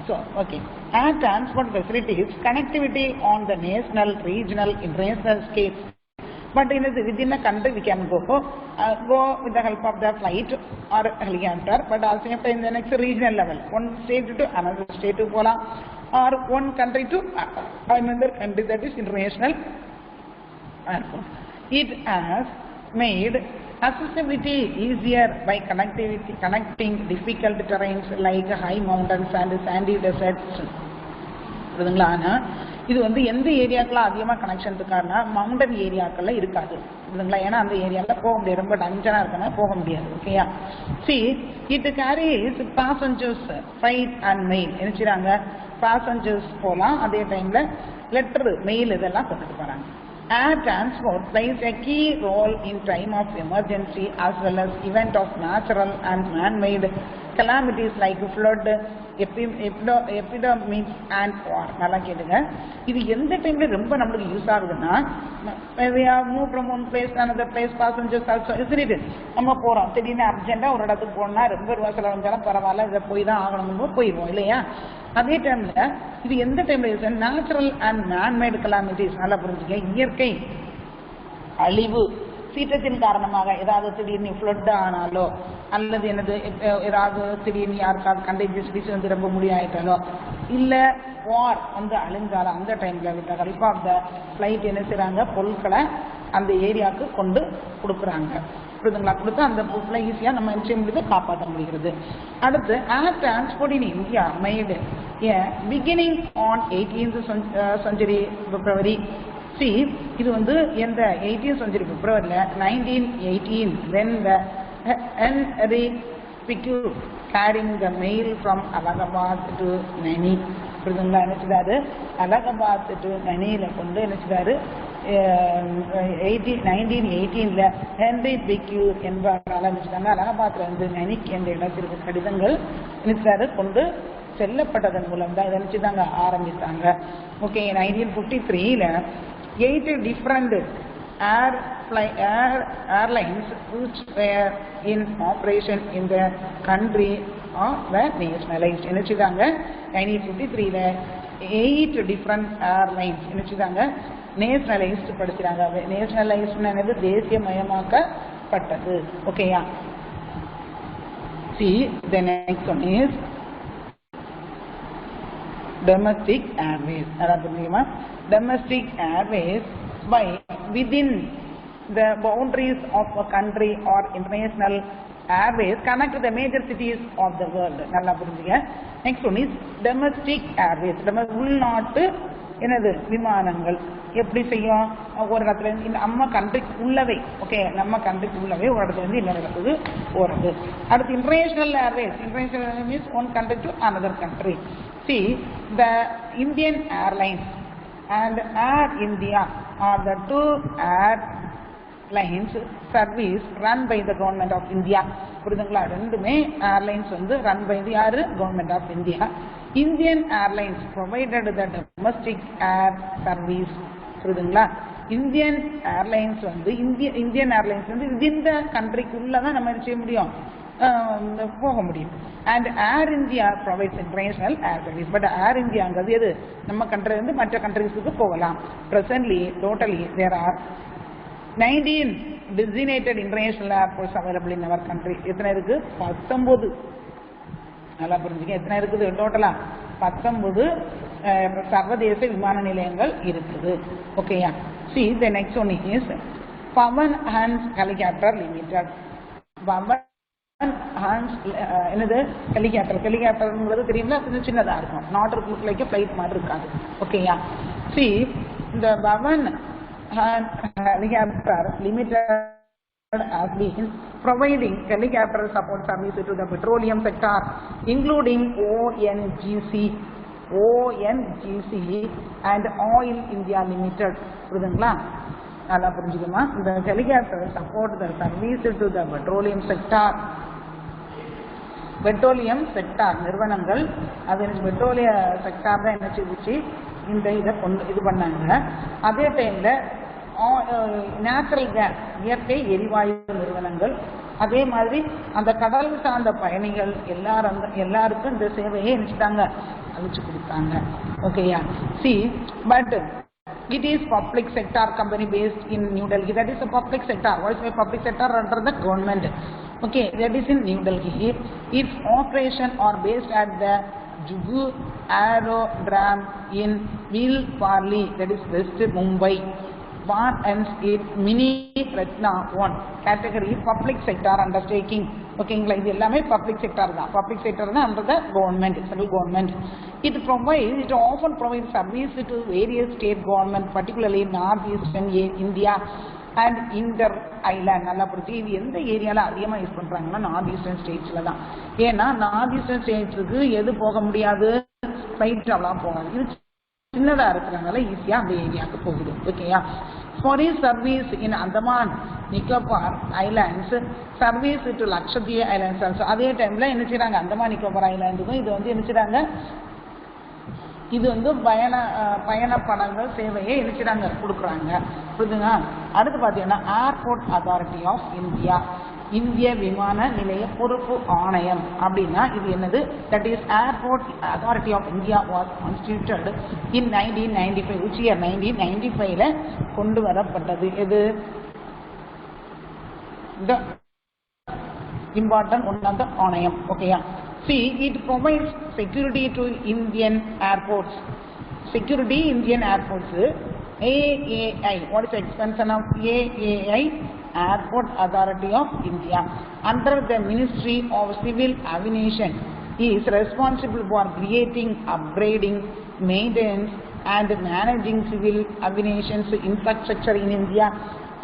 So, okay. Air transport facilities, connectivity on the national, regional, international scales. But within the country we can go with the help of the flight or helicopter, but also in the next regional level, one state to another state to Pola, or one country to another country, that is international airport. It has made accessibility easier by connecting difficult terrains like high mountains and sandy deserts. இது வந்து எந்த ஏரியாக்கெல்லாம் அதிகமாக connection இருக்காருன்னா mountain ஏரியாக்கெல்லாம் இருக்காது. இதுங்களா? ஏன்னா அந்த ஏரியாவில் போக முடியாது, ரொம்ப டஞ்சனாக இருக்கனா போக முடியாது. ஓகேயா? See, it carries passengers, freight and mail. என்ன செய்றாங்க, passengers போகலாம், அதே டைமில் லெட்டர், மெயில் இதெல்லாம் கொண்டுட்டு போகிறாங்க. Air transport plays a key role in time of emergency as well as event of natural and man-made calamities like flood, epidemics and war. நல்லா கேளுங்க. இது எந்த டைம்ல ரொம்ப நம்மளுக்கு யூஸ் ஆகுதுன்னா, we have moved from one place to another place, passengers also, isn't it? நம்ம போறோம், திடீர்னு அர்ஜென்ட்டா ஒரு இடத்துக்கு போனா ரொம்ப ரூபா செலவழிஞ்சாலும் பரவாயில்ல, இதை போய் தான் ஆகணும்னு போயிடுவோம் இல்லையா? அதே டைம்ல இது எந்த டைம்ல use, natural and man-made calamities. நல்லா புரிஞ்சுக்க. இயற்கை அழிவு, சீற்றத்தின் காரணமாக ஏதாவது திடீர்னு ஃப்ளட் ஆனாலோ, அல்லது ஏதாவது திடீர்னு யாருக்காவது கண்டேஜியஸ் டிசீஸ் வந்து ரொம்ப முடியாயிட்டாலோ, இல்லை வார் வந்து அழிஞ்சாலும் அந்த டைம்ல with help of the flight என்ன செய்றாங்க, பொருட்களை அந்த ஏரியாவுக்கு கொண்டு கொடுக்குறாங்க. புரியுதுங்களா? கொடுத்து அந்த பொருட்களை ஈஸியாக நம்ம என்ன செய்ய முடியுது, காப்பாற்ற முடிகிறது. அடுத்து, air transport in India made beginning on 18th century February See, இது வந்து இந்த 18th century February 1918 when the Henry Picou carrying the mail from Allahabad to Naini. புரியுதுங்களா? என்ன செய்தாரு? அலகாபாத் டு நனியில கொண்டு என்ன செய்தாரு? 1918ல ஹென்ரி பிக்யூ என்பவரால் என்ன செய்தாங்க? அலகாபாத்ல இருந்து நனிக் என்ற இடத்திற்கு கடிதங்கள் என்ன செய்தாரு? கொண்டு செல்லப்பட்டதன் மூலம் தான் இதை என்ன செய்தாங்க? ஆரம்பித்தாங்க. ஓகே, 1953ல 8 different airlines which were in operation in the country were nationalized. என்ன செய்தாங்க? 1953ல 8 different airlines என்ன செய்தாங்க? நேஷனலைஸ்ட் படுத்துறாங்க. நேஷனலைஸ்ட் தேசியமயமாக்கப்பட்டது. ஓகேயா? See, the next one is domestic airways. Domestic airways by within the boundaries of a country or international airways connect the major cities of the world. நல்லா புரிஞ்சுங்க. Next one is domestic airways. உள்நாட்டு என்னது? விமானங்கள் எப்படி செய்யும்? ஒரு இடத்துல இருந்து நம்ம கண்ட்ரிக்கு உள்ளவே, ஓகே, நம்ம கண்ட்ரிக்கு உள்ளவே ஒரு இடத்துல இருந்து இன்னொரு இடத்துக்கு போறது. அடுத்து international Airways. International means one country to another country. See, the Indian Airlines and Air India are the two airlines service run by the government of India. புரியுதுங்களா? ரெண்டுமே ஏர்லைன்ஸ் வந்து ரன் பை தி யாரு? Government of India. Indian Airlines provided the domestic air service. புரியுதுங்களா? இந்தியன் ஏர்லைன்ஸ் வந்து இந்தியன் ஏர்லைன்ஸ் வந்து இந்த கண்ட்ரிக்குள்ளதான் நம்ம செய்ய முடியும், போக முடியும். And Air India provides international air service. But Air இந்தியாங்கிறது எது? நம்ம கண்ட்ரி வந்து மற்ற கண்ட்ரிஸுக்கு போகலாம். Presently totally there are 19 designated international airports available in our country. எத்தனை இருக்கு? 19. நல்லா புரிஞ்சுங்க. எத்தனை இருக்குது? டோட்டலா 19 சர்வதேச விமான நிலையங்கள் இருக்குது. ஓகேயா? See, the next one is Pawan Hans Helicopter Limited. Pawan Hans என்னது? ஹெலிகாப்டர்ங்கிறது தெரியுங்களா? கொஞ்சம் சின்னதா இருக்கும். நாட் லுக் லைக் ஃபிளைட் மாதிரி இருக்காது. ஓகேயா? See, the Pawan Hans Helicopter Limited has been providing helicopter support service to the petroleum sector, including ONGC and Oil India Limited. புரியுதுங்களா? நல்லா புரிஞ்சுக்கமா. இந்த helicopter support the service to the petroleum sector நிறுவனங்கள். அது பெட்ரோலிய sector தான் என்ன செய்துச்சு? இந்த இதை இது பண்ணாங்க. அதே டைம்ல நேச்சுரல் கேஸ் இயற்கை எரிவாயு நிறுவனங்கள், அதே மாதிரி அந்த கடல் சார்ந்த பயணிகள் எல்லாருக்கும் இந்த சேவையை நினைச்சிட்டாங்க, அழிச்சு கொடுத்தாங்க. ஓகேயா? See, but it is public sector company based in New Delhi. That is a public sector. What is a public sector? Under the government. Okay, that is in New Delhi. Its operation are based at the Juhu Aerodrome in Vilpalli, that is West Mumbai. One and its Mini Ratna 1 category public sector undertaking. ஓகேங்களா? இது எல்லாமே public sector தான். Public sector தான் under the government, central government. It often provides service to various state government, particularly northeastern India and inter island. நல்லா புரிஞ்சு. இது எந்த ஏரியால அதிகமாக யூஸ் பண்றாங்கன்னா நார்த் ஈஸ்டர்ன் ஸ்டேட்ஸ்ல தான். ஏன்னா நார்த் ஈஸ்டர்ன் ஸ்டேட்ஸுக்கு எது போக முடியாது? ஃபிளைட் ட்ராவலாம் போகாது. இது சின்னதா இருக்கிறதுனால ஈஸியா அந்த ஏரியாவுக்கு போகுது. ஓகேயா? For his service in Andaman Nicobar Islands, service to Lakshadweep Islands also. அதே டைம்ல என்ன செய்றாங்க? அந்தமான் நிக்கோபார் ஐலாண்டுக்கும் இது வந்து என்ன செய்றாங்க? இது வந்து பயண படங்கள் சேவையை என்ன செய்றாங்க? கொடுக்குறாங்க. புரியுதுங்க? அடுத்து பார்த்தீங்கன்னா ஏர்போர்ட் அத்தாரிட்டி ஆஃப் இந்தியா, இந்திய விமான நிலைய பொறுப்பு ஆணையம் அப்படின்னா இது என்னது? That is airport authority of India was constituted in 1995. which year? 1995ல கொண்டு வரப்பட்டது. எது? the important one of the ஆணையம். ஓகேயா? See, it provides security to Indian airports. Security Indian airports. AAI. What is the expansion of AAI? Airport Authority of India. Under the Ministry of Civil Aviation is responsible for creating, upgrading, maintenance and managing civil aviation's infrastructure in India.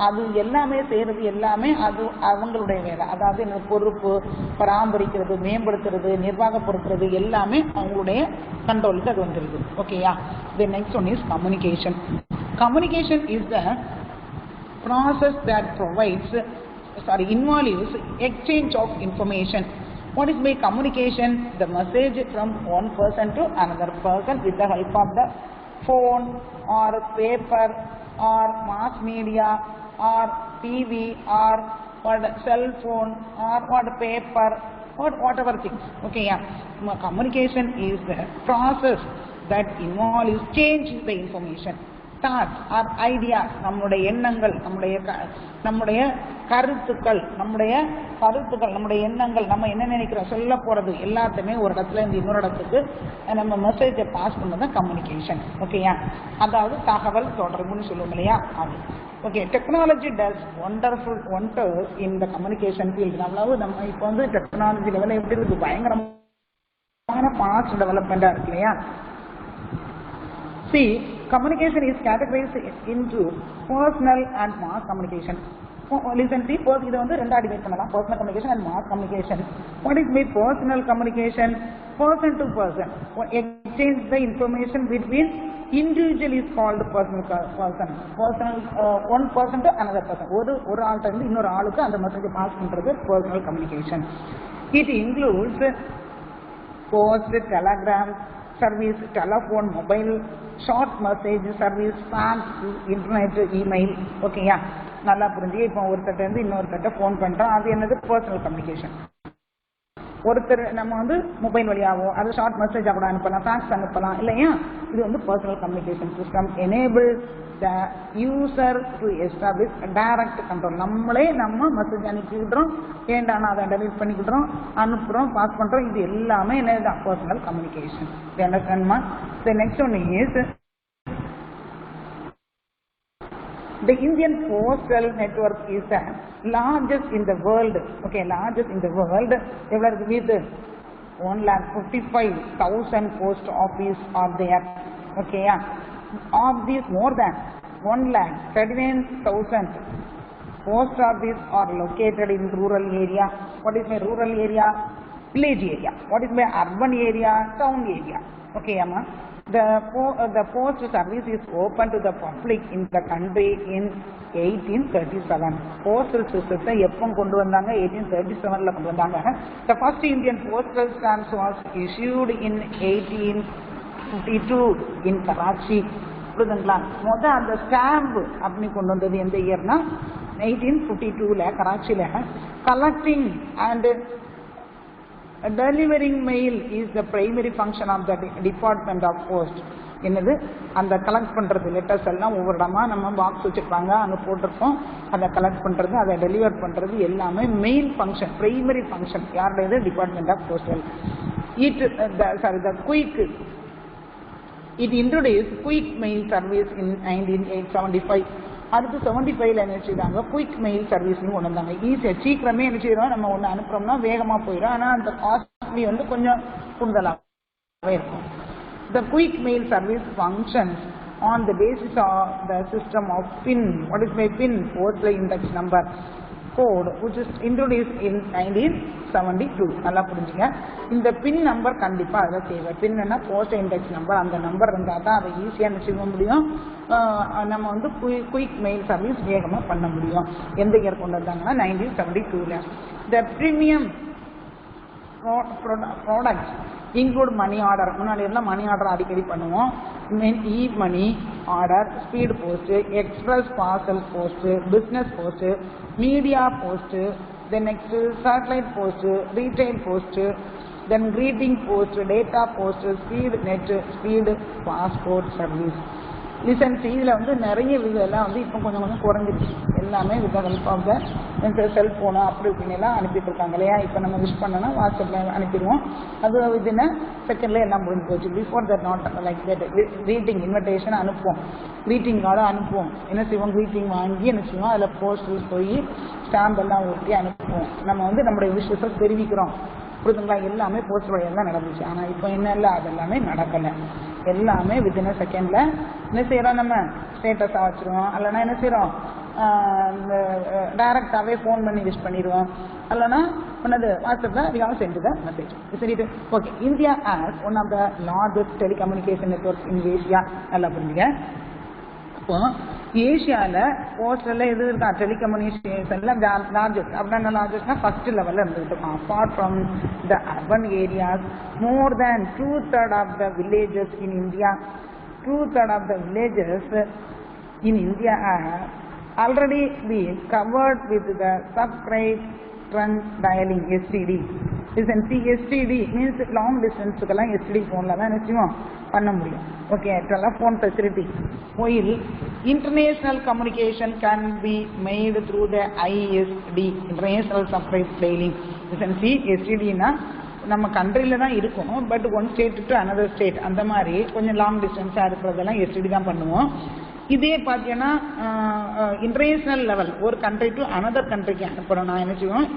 அது எல்லாமே செய்கிறது எல்லாமே அது அவங்களுடைய வேலை. அதாவது என்ன பொறுப்பு, பராமரிக்கிறது, மேம்படுத்துறது, நிர்வாகப்படுத்துறது எல்லாமே அவங்களுடைய கண்ட்ரோலுக்கு அது வந்துடுது. ஓகேயா? The next one is communication. Communication is the process that involves exchange of information. What is by communication? The message from one person to another person with the help of the phone or paper or mass media or TV or cell phone or paper or whatever things. Okay, yeah. Communication is the process that involves changing the information. Thoughts or ideas, நம்முடைய எண்ணங்கள், நம்முடைய கருத்துக்கள், நம்முடைய எண்ணங்கள், நம்ம என்ன நினைக்கிறோம், சொல்ல போறது எல்லாத்தையுமே ஒரு இடத்துல இருந்து இன்னொரு இடத்துக்கு நம்ம மெசேஜை பாஸ் பண்ணது கம்யூனிகேஷன். ஓகேயா? அதாவது தகவல் தொடர்புன்னு சொல்லுவோம் இல்லையா, அது. ஓகே, டெக்னாலஜி டஸ் ஒண்டர்ஸ் இன் த கம்யூனிகேஷன் ஃபீல்டு. நம்ம இப்போ வந்து டெக்னாலஜி லெவலில் எப்படி இருக்கு, பயங்கரமான ஃபாஸ்ட் டெவலப்மெண்ட்டாக இருக்கு இல்லையா. See, communication is categorized into personal and mass communication. Listen, see, இதை வந்து ரெண்டா டிவைட் பண்ணலாம், personal communication and mass communication. What is by personal communication? Person to person. Exchange the information between individual is called personal. One person to another person. ஒரு ஆள்கிட்ட இருந்து இன்னொரு ஆளுக்கு அந்த மெசேஜை பாஸ் பண்றது personal communication. It includes post, telegram service, telephone, mobile, short message service, fax, internet, email. ஓகேயா? நல்லா புரிஞ்சு. இப்போ ஒருத்தட்ட இருந்து இன்னொருத்தட்ட ஃபோன் பண்றோம், அது என்னது பர்சனல் கம்யூனிகேஷன். ஒருத்தர் நம்ம வந்து மொபைல் வழியாவோ அது ஷார்ட் மெசேஜாக கூட அனுப்பலாம், ஃபேக்ஸ் அனுப்பலாம் இல்லையா. இது வந்து personal communication system enable the user to establish direct control. நம்மளே நம்ம மெசேஜ் அனுப்பிக்கிட்டோம், ஏண்டானா அதை டெலிட் பண்ணிக்கிட்டோம், அனுப்புகிறோம், பாஸ் பண்ணுறோம். இது எல்லாமே என்ன, பர்சனல் கம்யூனிகேஷன். அண்டர்ஸ்டாண்ட்மா? The next one is the Indian postal network is the largest in the world. Okay, largest in the world. எவ்வளவு இருக்கு? with 1,55,000 post office are there. Okay, yeah. Of these, more than 1,39,000 post office are located in rural area. What is my rural area? Village area. What is my urban area? Town area. Okay, amma. The post service is open to the public in the country in 1837. Postal system எப்போ கொண்டு வந்தாங்க? 1837ல கொண்டு வந்தாங்க. The first Indian postal stamp was issued in 1852 in Karachi. புரியுதுங்களா? முதல் அந்த stamp அப்படி கொண்டு வந்தது எந்த இயர்னா 1852ல கராச்சியில. Collecting and delivering mail is the primary function of the Department of Post. என்னது? அந்த கலெக்ட் பண்ணுறது, லெட்டர்ஸ் எல்லாம் ஒவ்வொரு இடமா நம்ம பாக்ஸ் வச்சுருப்பாங்க, அங்கே போட்டிருப்போம், அதை கலெக்ட் பண்ணுறது, அதை டெலிவர் பண்ணுறது எல்லாமே மெயின் ஃபங்க்ஷன், பிரைமரி ஃபங்க்ஷன் யாருடையது? Department of postal. The quick it introduced quick mail service in 1975. அடுத்து 75ல என்ன செய்தாங்க? குயிக் மெயில் சர்வீஸ்னு கொண்டு வந்தாங்க. ஈஸியாக சீக்கிரமே என்ன செய்யறோம், நம்ம ஒன்று அனுப்புறோம்னா வேகமாக போயிடும், ஆனால் அந்த காஸ்ட்லி வந்து கொஞ்சம் கூடுதலாகவே இருக்கும். The quick mail service functions on the basis of the system of PIN. What is my PIN? Postal Index Number code, which is introduced in 1972. நல்லா புரிஞ்சுங்க. இந்த பின் நம்பர் கண்டிப்பாக அதை தேவை. பின்னா போஸ்ட் இண்டெக்ஸ் நம்பர், அந்த நம்பர் இருந்தால் தான் அதை ஈஸியாக செய்ய முடியும். நம்ம வந்து குயிக் மெயில் சர்வீஸ் வேகமாக பண்ண முடியும். எந்த இயர் கொண்டு வந்தாங்கன்னா 1972ல. The premium products include money order. முன்னாடி இருந்தால் மணி ஆர்டர் அடிக்கடி பண்ணுவோம். E money order, speed post, express parcel post, business post, media post, then next satellite post, retail post, then greeting post, data post, speed net, speed passport service. Listen, இதில் வந்து நிறைய இதெல்லாம் வந்து இப்போ கொஞ்சம் கொஞ்சம் குறைஞ்சிருச்சு. எல்லாமே with help of the cellphone அப்படி இப்படின்னு எல்லாம் அனுப்பிட்டு இருக்காங்க இல்லையா. இப்போ நம்ம விஷ் பண்ணோன்னா வாட்ஸ்அப்பில் அனுப்பிடுவோம், அது வித்தின் செகண்ட்லேயே எல்லாம் முடிஞ்சு போச்சு. Before that not like that. Greeting invitation அனுப்புவோம், க்ரீட்டிங் கார்டு அனுப்புவோம், என்ன செய்வோம், க்ரீட்டிங் வாங்கி என்ன செய்வோம், அதில் போஸ்டில் போய் ஸ்டாம்ப் எல்லாம் ஒட்டி அனுப்புவோம். நம்ம வந்து நம்முடைய விஷயத்தை தெரிவிக்கிறோம். புரிதுங்களா? எல்லாமே போஸ்ட் வழியாக தான் நடந்துச்சு. ஆனால் இப்போ என்ன இல்லை, அதெல்லாமே நடக்கலை. எல்லாமே வித்தின் அ செகண்ட்ல என்ன செய்யறோம், நம்ம ஸ்டேட்டஸா வச்சிருவோம், இல்லைன்னா என்ன செய்யறோம், டைரக்டாவே ஃபோன் பண்ணி விஷ் பண்ணிடுவோம், இல்லைன்னா பண்ணது வாட்ஸ்அப்ல we have sent the message. Isn't it? Okay, India has one of the largest telecommunication networks in Asia. நல்லா புரிஞ்சுங்க. அப்போ ஏசியாவில் போஸ்டரில் எது இருக்கா, டெலிகம்யூனிகேஷனில் லார்ஜஸ்ட் அப்படின்னா லார்ஜஸ்ட்னா ஃபர்ஸ்ட் லெவலில் இருந்துகிட்டு இருக்கோம். Apart from the urban areas, more than 2/3 of the villages in India, 2/3 of the villages in India are already been covered with the subscribe trunk dialing STD. Listen, see, STD means long distance க்குலாம் STD ஃபோனில் தான் நிச்சயம் பண்ண முடியும். Okay, telephone facility. while international communication can be made through the ISD, international subscribe dialing. Listen, see, STDனா நம்ம கண்ட்ரியில் தான் இருக்கும், but one state to another state அந்த மாதிரி கொஞ்சம் லாங் டிஸ்டன்ஸாக இருக்கிறதெல்லாம் STD தான் பண்ணுவோம். இதே பார்த்தீங்கன்னா இன்டர்நேஷனல் லெவல் ஒரு கண்ட்ரி டு அனதர் கண்ட்ரிக்கு அனுப்புகிறோம், நான் என்ன செய்வோம்,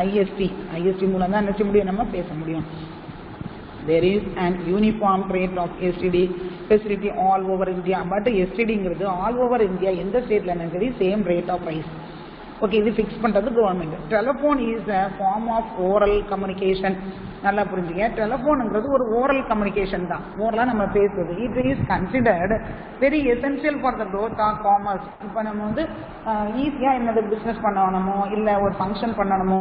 ஐஎஸ்டி மூலம் தான் என்ன செய்ய முடியும், நம்ம பேச முடியும். There is an uniform rate of STD facility all over India, but STDங்கிறது all over India எந்த ஸ்டேட்ல சரி same rate of price. Okay, இது ஃபிக்ஸ் பண்ணுறது government. Telephone is a form of oral communication. நல்லா புரிஞ்சுங்க, டெலிஃபோனுங்கிறது ஒரு ஓரல் கம்யூனிகேஷன் தான், ஓரலாக நம்ம பேசுறது. It is considered very essential for the growth of commerce. இப்போ நம்ம வந்து ஈஸியாக என்னது பிஸ்னஸ் பண்ணணுமோ இல்லை ஒரு ஃபங்க்ஷன் பண்ணணுமோ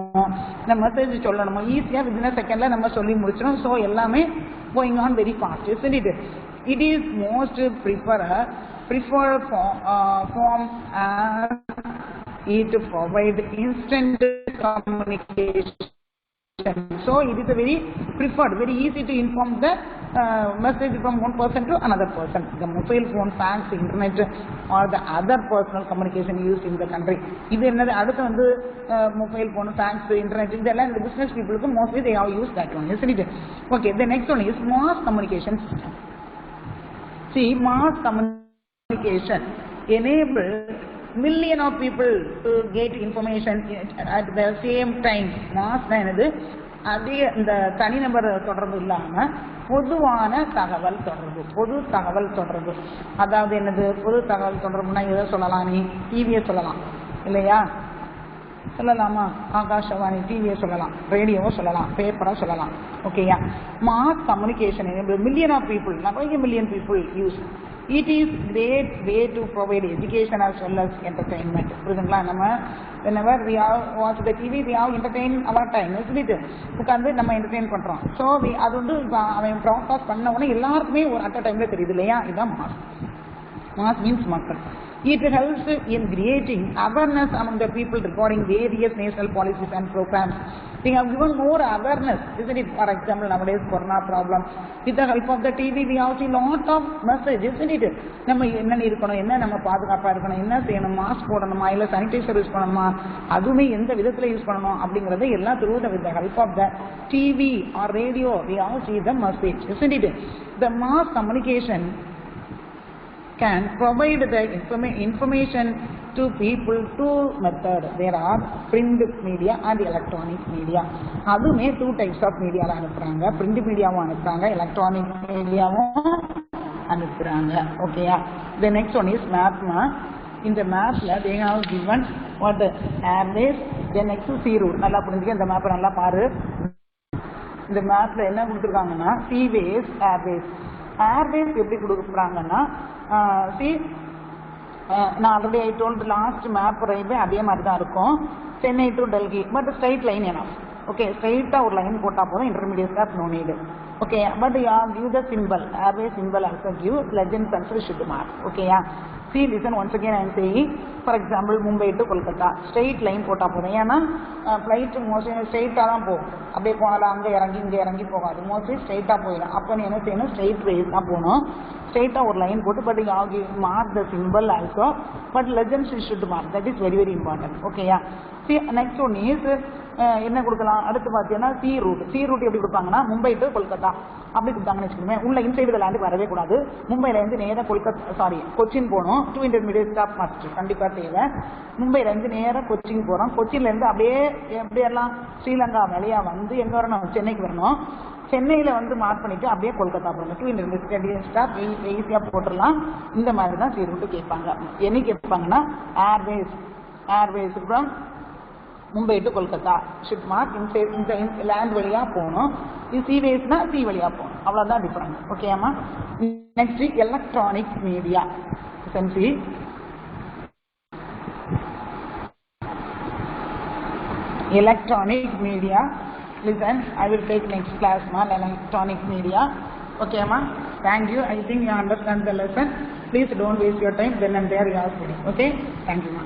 இந்த மெசேஜ் சொல்லணுமோ ஈஸியாக வித்தின் அ செகண்டில் நம்ம சொல்லி முடிச்சிடும். ஸோ எல்லாமே going on very fast. isn't it? It is most preferred form as it provides instant communication. So it is a very preferred, very easy to inform the message from one person to another person. The mobile phone, fax, internet or the other personal communication used in the country. இது என்னது, அடுத்து வந்து mobile phone, fax, internet இதெல்லாம் இந்த business people mostly they have used that one. Isn't it? Okay, the next one is mass communication system. See, mass communication enable million of people to get information at the same time. மாஸ்னா என்னது, அதே இந்த தனிநபர் தொடர்பு இல்லாமல் பொதுவான தகவல் தொடர்பு, பொது தகவல் தொடர்பு. அதாவது என்னது, பொது தகவல் தொடர்புனா எதை சொல்லலாம், நீ டிவியை சொல்லலாம் இல்லையா, சொல்லலாமா, ஆகாஷவாணி டிவியை சொல்லலாம், ரேடியோவை சொல்லலாம், பேப்பரை சொல்லலாம். ஓகேயா, mass communication million of people, நிறைய million people use. It is great way to provide education as well as entertainment. புரியுதுங்களா, நம்ம whenever we have watch the TV we have entertain our time, isn't it? உட்காந்து நம்ம entertain பண்ணுறோம். So அது வந்து அவன் broadcast பண்ண உடனே எல்லாருக்குமே ஒரு அட் அ டைம்ல தெரியுது இல்லையா, இதுதான் மாஸ். Mass means மக்கள். It helps in creating awareness among the people regarding various national policies and programs. They have given more awareness, isn't it? For example, nowadays corona problem, with the help of the TV we have seen lot of messages, isn't it? நம்ம என்ன இருக்கணும், என்ன நம்ம பாதுகாப்பாக இருக்கணும், என்ன செய்யணும், mask போடணுமா இல்லை சானிடைசர் யூஸ் பண்ணணுமா, அதுவுமே எந்த விதத்தில் யூஸ் பண்ணணும் அப்படிங்கிறது எல்லாம் through with the help of the TV or radio we have seen the message, isn't it? The mass communication can provide the information to people two method. There are print media and electronic media. அதுமே two types of media அனுப்புறாங்க, print mediaவும் அனுப்புறாங்க, electronic mediaவும் அனுப்புறாங்க. ஓகேயா, the next one is mapனா, இந்த மேப்ல they have given what the airways, the next sea route. நல்லா புரிஞ்சுக்க, இந்த மேப்பை நல்லா பாரு. இந்த மேப்ல என்ன கொடுத்துருக்காங்கன்னா seaways, airways. ஏர்வேஸ் எப்படி கொடுக்குறாங்கன்னா, நான் already I told last map railway அதே மாதிரி தான் இருக்கும், Chennai to Delhi, but straight line என்ன. ஓகே, ஸ்ட்ரைட்டாக ஒரு லைன் போட்டால் போதும், intermediate stop no need. Okay, but you give the simple, airway simple also give legend consider should mark. ஓகேயா, see listen once again I am saying, for example Mumbai to Kolkata straight line போட்டா போதும். ஏன்னா flight mostly ஸ்ட்ரெயிட்டாக தான் போகும், அப்படியே போனாலும் அங்கே இறங்கி போகாது, மோஸ்ட்லி ஸ்ட்ரெயிட்டாக போயிடும். அப்போ நீ என்ன செய்யணும், ஸ்ட்ரெயிட் வேஸ் தான் போகணும், ஸ்ட்ரெயிட்டாக ஒரு லைன் போட்டு, but you mark the simple also, but legends should mark, that is very very important. ஓகேயா, நெக்ஸ்ட் ஒன் இஸ் என்ன கொடுக்கலாம், அடுத்து பார்த்தீங்கன்னா சி ரூட். சி ரூட் எப்படி கொடுப்பாங்கன்னா, மும்பை டு கொல்கத்தா அப்படி கொடுத்தாங்கன்னு வச்சுக்கோங்க. உள்ள இன்சைடு லேண்டுக்கு வரவே கூடாது, மும்பையிலேருந்து நேராக கொச்சின் போகணும், 2 இன்டர்மீடியட் ஸ்டாப் மஸ்ட் கண்டிப்பாக தேவை. மும்பையிலேருந்து நேராக கொச்சின் போகிறோம், கொச்சின்லேருந்து அப்படியே எப்படியெல்லாம் ஸ்ரீலங்கா வழியாக வந்து எங்கே வரணும், சென்னைக்கு வரணும். சென்னையில் வந்து மார்க் பண்ணிவிட்டு அப்படியே கொல்கத்தா போகணும். டு இன்டர்நேஷனல் ஸ்டாப் ஈஸியாக போட்டுடலாம். இந்த மாதிரி தான் தீர்வுட்டு கேட்பாங்க. என்ன கேட்பாங்கன்னா airways from Mumbai to Kolkata ship mark இந்த லேண்ட் வழியாக போகணும். இது சீவேஸ்னா சி வழியாக போகணும். அவ்வளோதான் டிஃபரன்ஸ். ஓகேம்மா. Next electronic media. சென்சி electronic media. Listen, I will take next class ma electronic media. Okay ma, thank you. I think you understand the lesson. Please don't waste your time then and there you are studying. Okay, thank you ma.